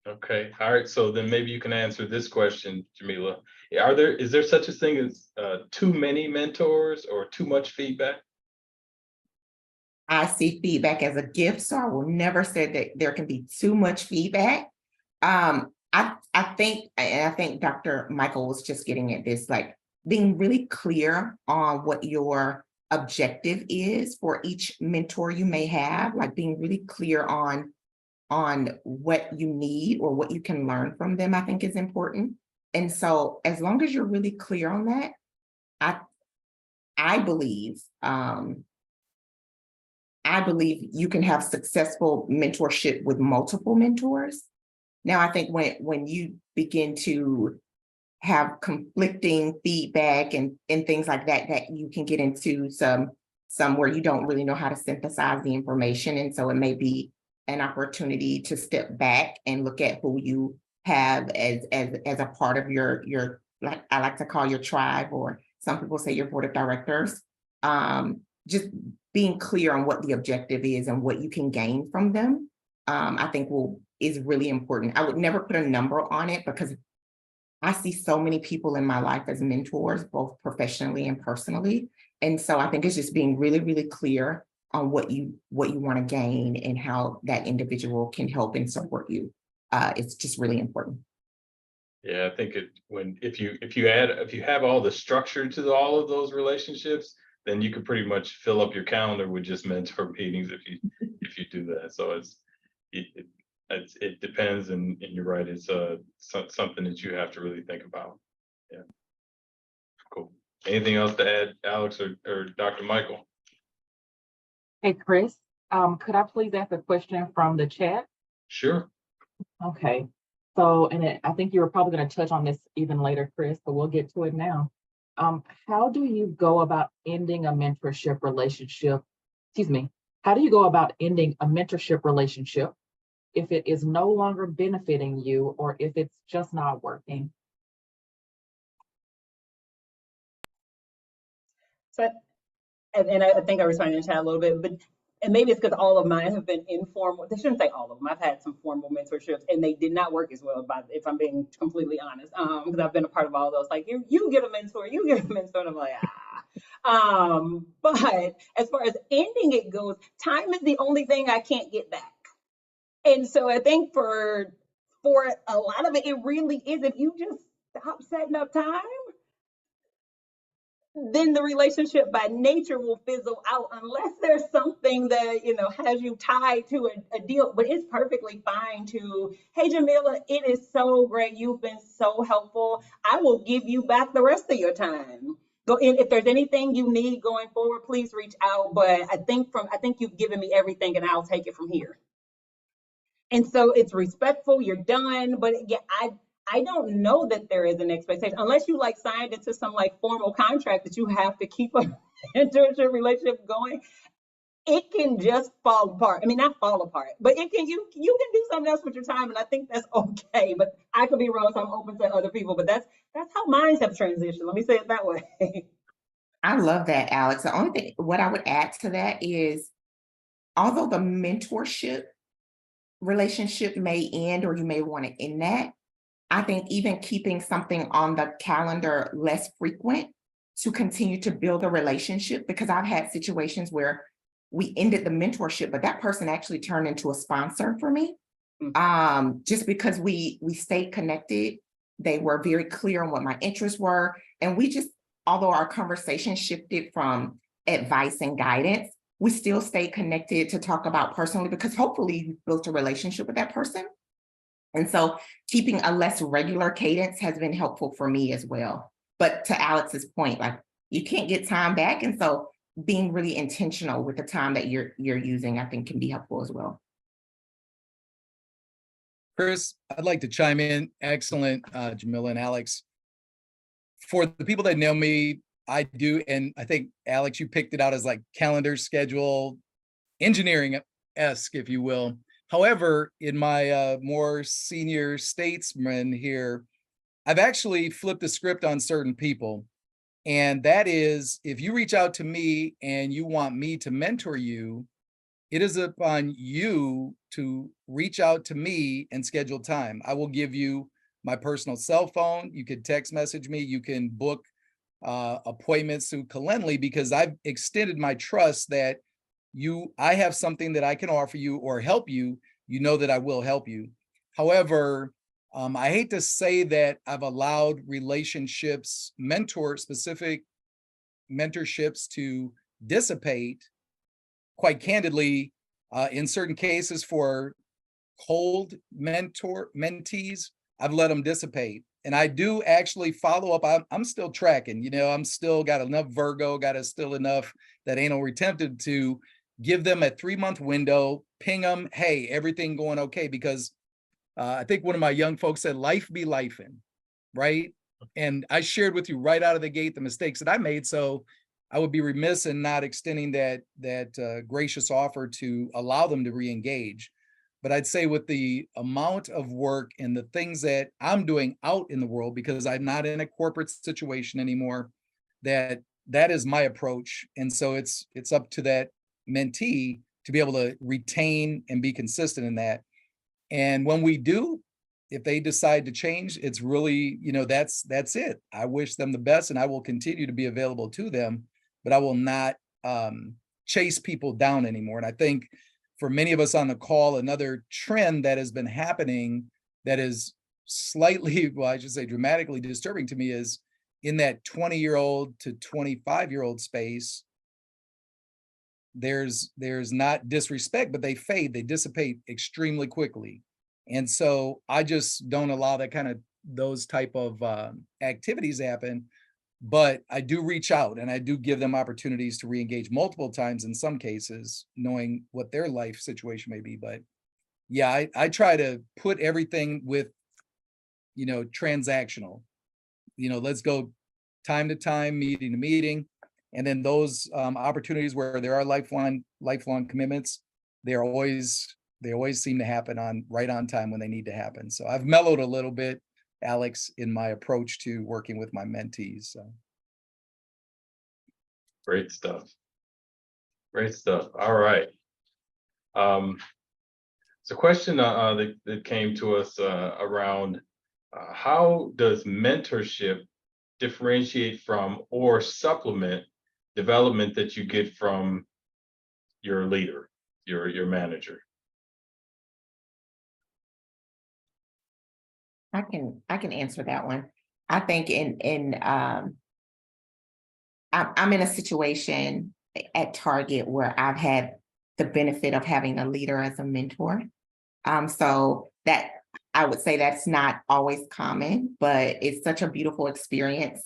Okay, all right, so then maybe you can answer this question, Jamila. Is there such a thing as too many mentors or too much feedback? I see feedback as a gift, so I will never say that there can be too much feedback. I think Dr. Michael was just getting at this, like being really clear on what your objective is for each mentor you may have, like being really clear on what you need or what you can learn from them, I think is important. And so as long as you're really clear on that, I believe you can have successful mentorship with multiple mentors. Now, I think when you begin to have conflicting feedback and things like that, that you can get into some where you don't really know how to synthesize the information. And so it may be an opportunity to step back and look at who you have as a part of your, like I like to call your tribe, or some people say your board of directors. Just being clear on what the objective is and what you can gain from them, I think is really important. I would never put a number on it because I see so many people in my life as mentors, both professionally and personally. And so I think it's just being really, really clear on what you want to gain and how that individual can help and support you. It's just really important. Yeah, I think if you have all the structure to all of those relationships, then you could pretty much fill up your calendar with just mentor meetings if you do that. So it depends, and you're right. It's something that you have to really think about. Yeah. Cool. Anything else to add, Alex or Dr. Michael? Hey, Chris, could I please ask a question from the chat? Sure. Okay. So, I think you were probably going to touch on this even later, Chris, but we'll get to it now. How do you go about ending a mentorship relationship? Excuse me. How do you go about ending a mentorship relationship if it is no longer benefiting you or if it's just not working? So and I think I responded in chat a little bit, but and maybe it's because all of mine have been informal. They shouldn't say all of them. I've had some formal mentorships, and they did not work as well. If I'm being completely honest, because I've been a part of all those. Like you get a mentor, you get a mentor, and I'm like But as far as ending it goes, time is the only thing I can't get back, and so I think for a lot of it, it really is. If you just stop setting up time, then the relationship by nature will fizzle out unless there's something that has you tied to a deal. But it's perfectly fine to, hey Jamila, it is so great, you've been so helpful, I will give you back the rest of your time. Go in, if there's anything you need going forward, please reach out. But I think you've given me everything, and I'll take it from here. And so it's respectful, you're done. But yeah, I don't know that there is an expectation unless you like signed into some like formal contract that you have to keep a mentorship relationship going. It can just fall apart. I mean, not fall apart, but it can you can do something else with your time, and I think that's okay. But I could be wrong, so I'm open to other people. But that's how minds have transitioned. Let me say it that way. I love that, Alex. The only thing what I would add to that is, although the mentorship relationship may end, or you may want to end that, I think even keeping something on the calendar less frequent to continue to build a relationship, because I've had situations where we ended the mentorship, but that person actually turned into a sponsor for me. Just because we stayed connected, they were very clear on what my interests were. And we just, although our conversation shifted from advice and guidance, we still stayed connected to talk about personally, because hopefully you built a relationship with that person. And so keeping a less regular cadence has been helpful for me as well. But to Alex's point, like, you can't get time back. And so being really intentional with the time that you're using, I think, can be helpful as well. Chris, I'd like to chime in. Excellent, Jamila and Alex. For the people that know me, I do, and I think, Alex, you picked it out as like calendar, schedule, engineering-esque, if you will. However, in my more senior statesman here, I've actually flipped the script on certain people. And that is, if you reach out to me and you want me to mentor you, it is upon you to reach out to me and schedule time. I will give you my personal cell phone. You could text message me. You can book appointments through Calendly, because I've extended my trust that I have something that I can offer you or help you. You know that I will help you. However, I hate to say that I've allowed relationships, specific mentorships to dissipate. Quite candidly, in certain cases for cold mentees, I've let them dissipate. And I do actually follow up. I'm still tracking, I'm still got enough Virgo, still enough that anal retentive to give them a 3-month window, ping them, hey, everything going okay? Because I think one of my young folks said, life be lifing, right? And I shared with you right out of the gate the mistakes that I made. So I would be remiss in not extending that gracious offer to allow them to re-engage. But I'd say with the amount of work and the things that I'm doing out in the world, because I'm not in a corporate situation anymore, that is my approach. And so it's up to that mentee to be able to retain and be consistent in that. And when we do, if they decide to change, it's really, that's it. I wish them the best, and I will continue to be available to them, but I will not chase people down anymore. And I think for many of us on the call, another trend that has been happening that is slightly, well, I should say dramatically disturbing to me, is in that 20-year-old to 25-year-old space, there's not disrespect, but they fade, they dissipate extremely quickly. And so I just don't allow those type of activities happen. But I do reach out and I do give them opportunities to re-engage multiple times in some cases, knowing what their life situation may be. But yeah, I try to put everything with, transactional, let's go time to time, meeting to meeting. And then those opportunities where there are lifelong commitments, they always seem to happen right on time when they need to happen. So I've mellowed a little bit, Alex, in my approach to working with my mentees. So. Great stuff. Great stuff. All right. It's a question that came to us around how does mentorship differentiate from or supplement development that you get from your leader, your manager? I can answer that one. I think I'm in a situation at Target where I've had the benefit of having a leader as a mentor. So that I would say that's not always common, but it's such a beautiful experience.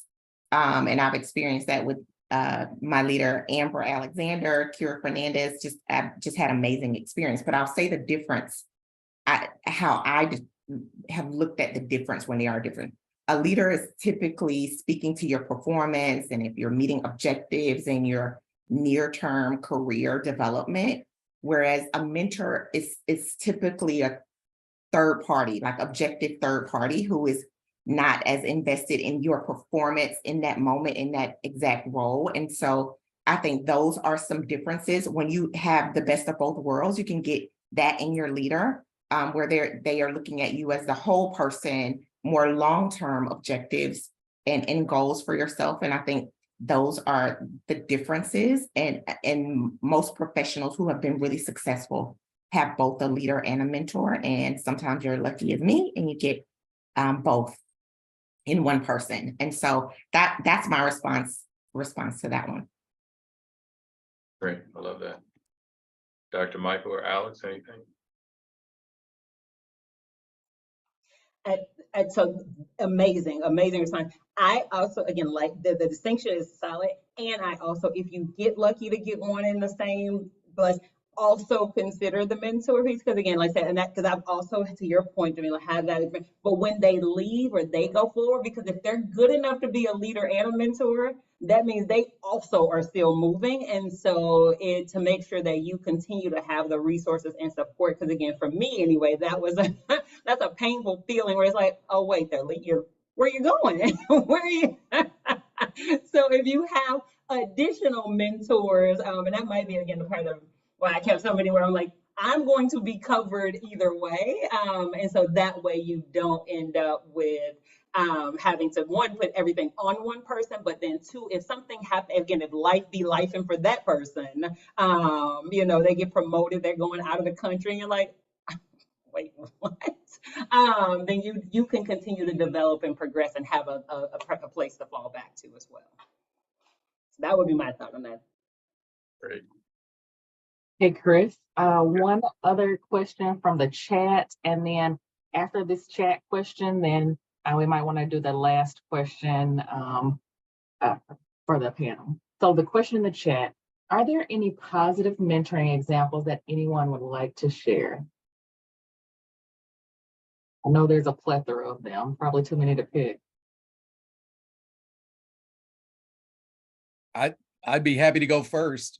And I've experienced that with my leader, Amber Alexander, Kira Fernandez, I've just had amazing experience. But I'll say the difference, how I have looked at the difference when they are different. A leader is typically speaking to your performance, and if you're meeting objectives in your near-term career development, whereas a mentor is typically a third party, like objective third party, who is not as invested in your performance in that moment, in that exact role. And so I think those are some differences. When you have the best of both worlds, you can get that in your leader, where they are looking at you as the whole person, more long-term objectives and goals for yourself. And I think those are the differences. And most professionals who have been really successful have both a leader and a mentor. And sometimes you're lucky as me and you get both in one person. And so that's my response to that one. Great, I love that. Dr. Michael or Alex, anything? So amazing response. I also, again, like the distinction is solid. And I also, if you get lucky to get one in the same bus, also consider the mentor piece. Because again, like I said, and that, because I've also, to your point, Jamila, had that experience. But when they leave or they go forward, because if they're good enough to be a leader and a mentor, that means they also are still moving. And so to make sure that you continue to have the resources and support, because again, for me anyway, that's a painful feeling where it's like, oh wait, where are you going? Where are you? So if you have additional mentors, and that might be again the part of why I kept somebody where I'm like, I'm going to be covered either way. And so that way you don't end up with having to, one, put everything on one person, but then two, if something happens, again, if life be life and for that person, they get promoted, they're going out of the country, and you're like, wait, what? Then you can continue to develop and progress and have a place to fall back to as well. So that would be my thought on that. Great. Hey, Chris, one other question from the chat, and then after this chat question, then we might want to do the last question for the panel. So the question in the chat, are there any positive mentoring examples that anyone would like to share? I know there's a plethora of them, probably too many to pick. I'd be happy to go first.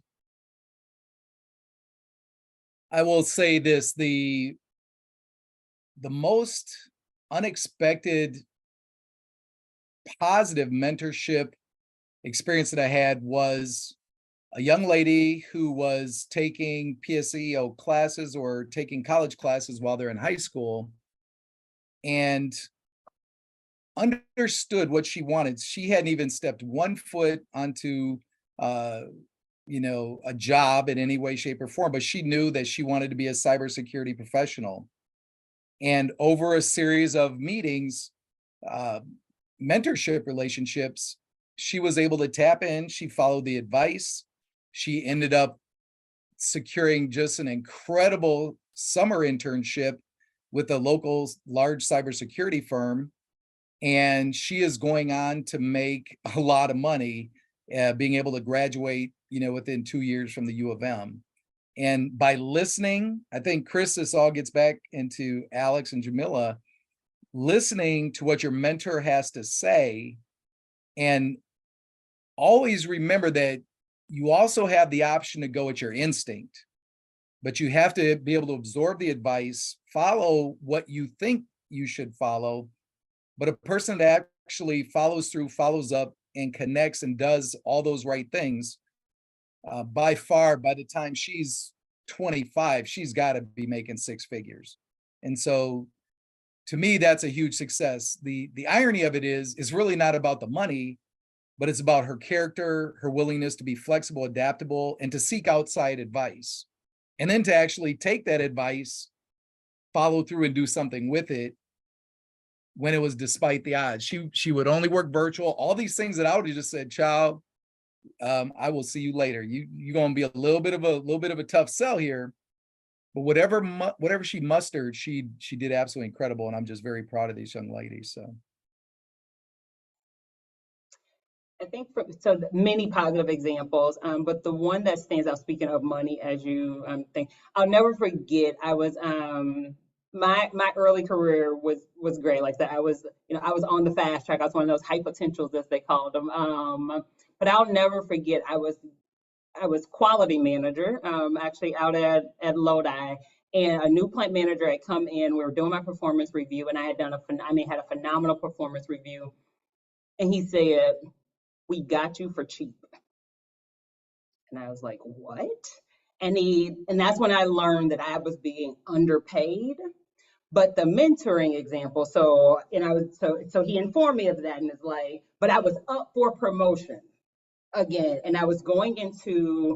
I will say this, the most unexpected positive mentorship experience that I had was a young lady who was taking PSEO classes or taking college classes while they're in high school and understood what she wanted. She hadn't even stepped one foot onto a job in any way, shape, or form, but she knew that she wanted to be a cybersecurity professional. And over a series of meetings, mentorship relationships, she was able to tap in. She followed the advice. She ended up securing just an incredible summer internship with a local large cybersecurity firm. And she is going on to make a lot of money, being able to graduate, within 2 years from the U of M. And by listening, I think, Chris, this all gets back into Alex and Jamila, listening to what your mentor has to say, and always remember that you also have the option to go at your instinct, but you have to be able to absorb the advice, follow what you think you should follow, but a person that actually follows through, follows up, and connects and does all those right things by far, by the time she's 25, she's got to be making six figures. And so to me, that's a huge success. The irony of it is really not about the money, but it's about her character, her willingness to be flexible, adaptable, and to seek outside advice. And then to actually take that advice, follow through and do something with it when it was despite the odds. She would only work virtual. All these things that I would have just said, child, I will see you later. You're gonna be a little bit of a tough sell here. But whatever she mustered, she did absolutely incredible. And I'm just very proud of these young ladies. So I think many positive examples, but the one that stands out, speaking of money, as you think, I'll never forget. I was my early career was great. Like I said, I was on the fast track. I was one of those high potentials, as they called them. But I'll never forget. I was quality manager, actually out at Lodi, and a new plant manager had come in. We were doing my performance review, and I had had a phenomenal performance review, and he said, "We got you for cheap." And I was like, "What?" And that's when I learned that I was being underpaid. But the mentoring example, so he informed me of that, and it's like, but I was up for promotion again, and I was going into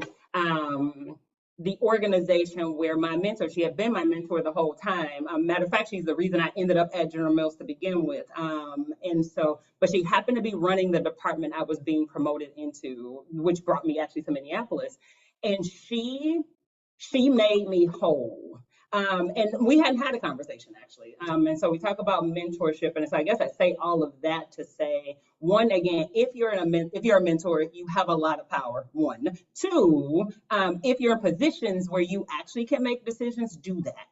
the organization where my mentor, she had been my mentor the whole time. Matter of fact, she's the reason I ended up at General Mills to begin with. But she happened to be running the department I was being promoted into, which brought me actually to Minneapolis. And she made me whole. And we hadn't had a conversation actually. And so we talk about mentorship. And so I guess I say all of that to say, one, again, if you're a mentor, you have a lot of power. One, two, if you're in positions where you actually can make decisions, do that.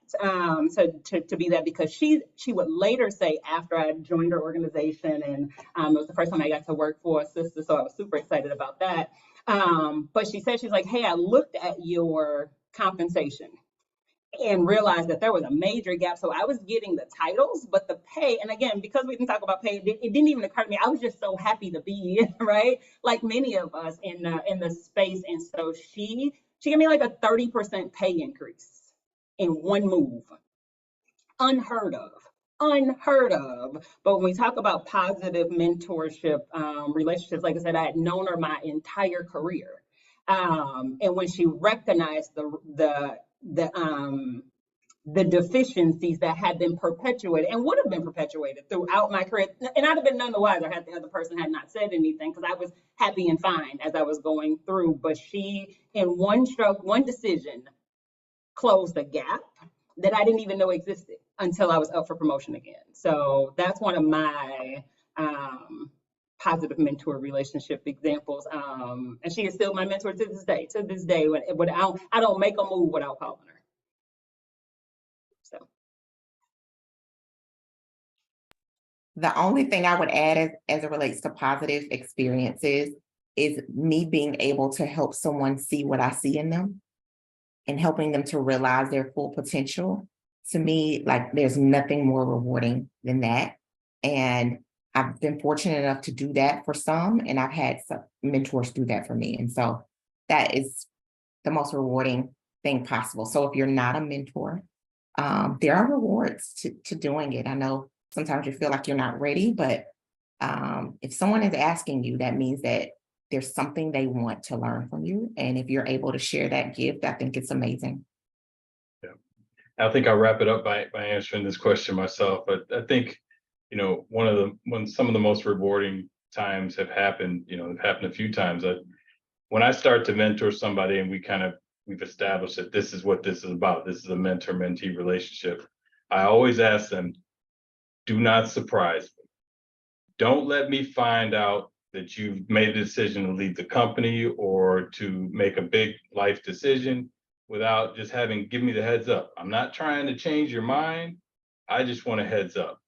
So to be that, because she would later say, after I joined her organization, and it was the first time I got to work for a sister, so I was super excited about that. But she said, she's like, "Hey, I looked at your compensation and realized that there was a major gap." So I was getting the titles, but the pay, and again, because we didn't talk about pay, it didn't even occur to me. I was just so happy to be right, like many of us in the space. And so she gave me like a 30% pay increase in one move. Unheard of. But when we talk about positive mentorship relationships, like I said, I had known her my entire career. And when she recognized the deficiencies that had been perpetuated and would have been perpetuated throughout my career, and I'd have been none the wiser had the other person had not said anything, because I was happy and fine as I was going through. But she, in one stroke, one decision, closed a gap that I didn't even know existed until I was up for promotion again. So that's one of my positive mentor relationship examples. And she is still my mentor to this day. When I don't make a move without calling her. So. The only thing I would add as it relates to positive experiences is me being able to help someone see what I see in them and helping them to realize their full potential. To me, like, there's nothing more rewarding than that. And I've been fortunate enough to do that for some, and I've had some mentors do that for me. And so that is the most rewarding thing possible. So if you're not a mentor, there are rewards to doing it. I know sometimes you feel like you're not ready, but if someone is asking you, that means that there's something they want to learn from you. And if you're able to share that gift, I think it's amazing. Yeah, I think I'll wrap it up by answering this question myself. But I think, when some of the most rewarding times have happened, have happened a few times. When I start to mentor somebody and we've established that this is what this is about, this is a mentor-mentee relationship, I always ask them, do not surprise me. Don't let me find out that you've made a decision to leave the company or to make a big life decision without just give me the heads up. I'm not trying to change your mind. I just want a heads up.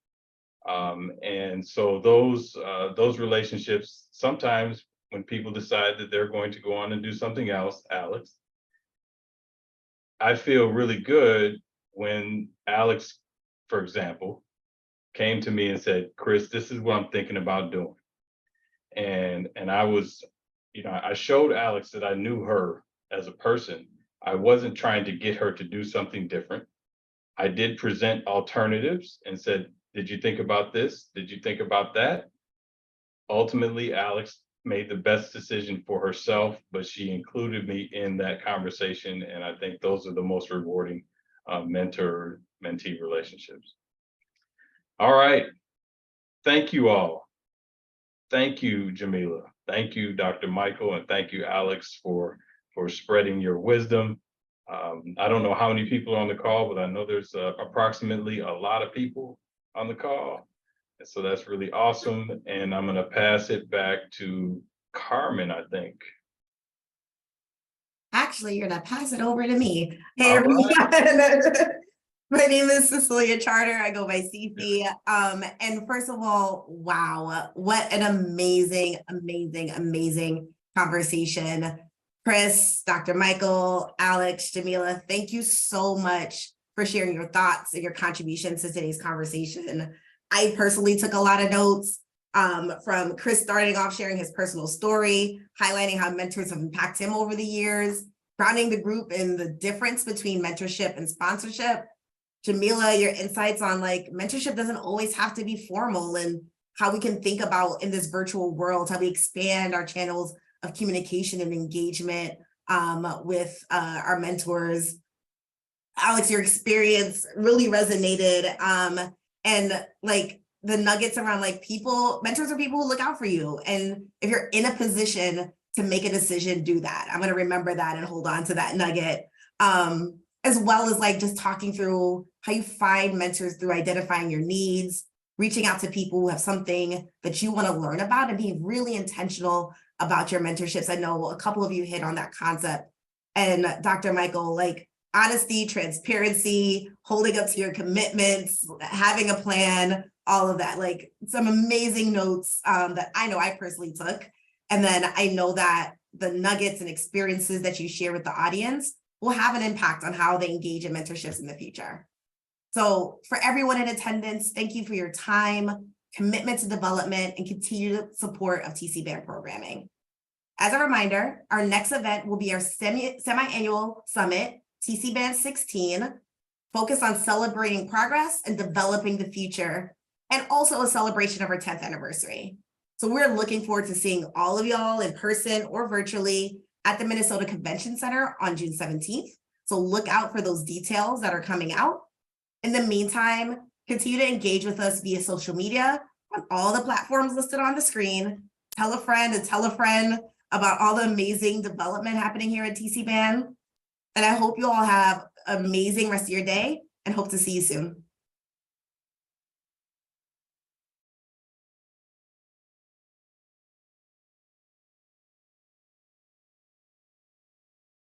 And so those relationships, sometimes when people decide that they're going to go on and do something else, Alex, I feel really good when Alex, for example, came to me and said, "Chris, this is what I'm thinking about doing." And I was, I showed Alex that I knew her as a person. I wasn't trying to get her to do something different. I did present alternatives and said, did you think about this? Did you think about that? Ultimately, Alex made the best decision for herself, but she included me in that conversation. And I think those are the most rewarding mentor-mentee relationships. All right. Thank you all. Thank you, Jamila. Thank you, Dr. Michael, and thank you, Alex, for spreading your wisdom. I don't know how many people are on the call, but I know there's approximately a lot of people on the call. And so that's really awesome. And I'm going to pass it back to Carmen, I think. Actually, you're gonna pass it over to me. Hey, All everyone. My name is Cecilia Charter. I go by Cece. And first of all, wow, what an amazing, amazing, amazing conversation. Chris, Dr. Michael, Alex, Jamila, thank you so much for sharing your thoughts and your contributions to today's conversation. I personally took a lot of notes from Chris starting off sharing his personal story, highlighting how mentors have impacted him over the years, grounding the group in the difference between mentorship and sponsorship. Jamila, your insights on like mentorship doesn't always have to be formal, and how we can think about in this virtual world, how we expand our channels of communication and engagement with our mentors. Alex, your experience really resonated. And like the nuggets around like mentors are people who look out for you. And if you're in a position to make a decision, do that. I'm going to remember that and hold on to that nugget. As well as like just talking through how you find mentors through identifying your needs, reaching out to people who have something that you want to learn about, and being really intentional about your mentorships. I know a couple of you hit on that concept. And Dr. Michael, like honesty, transparency, holding up to your commitments, having a plan, all of that, like some amazing notes that I know I personally took. And then I know that the nuggets and experiences that you share with the audience will have an impact on how they engage in mentorships in the future. So for everyone in attendance, thank you for your time, commitment to development, and continued support of TC Band programming. As a reminder, our next event will be our semi-annual summit, TC Band 16, focused on celebrating progress and developing the future, and also a celebration of our 10th anniversary. So we're looking forward to seeing all of y'all in person or virtually at the Minnesota Convention Center on June 17th. So look out for those details that are coming out. In the meantime, continue to engage with us via social media on all the platforms listed on the screen. Tell a friend and tell a friend about all the amazing development happening here at TC Band. And I hope you all have an amazing rest of your day and hope to see you soon.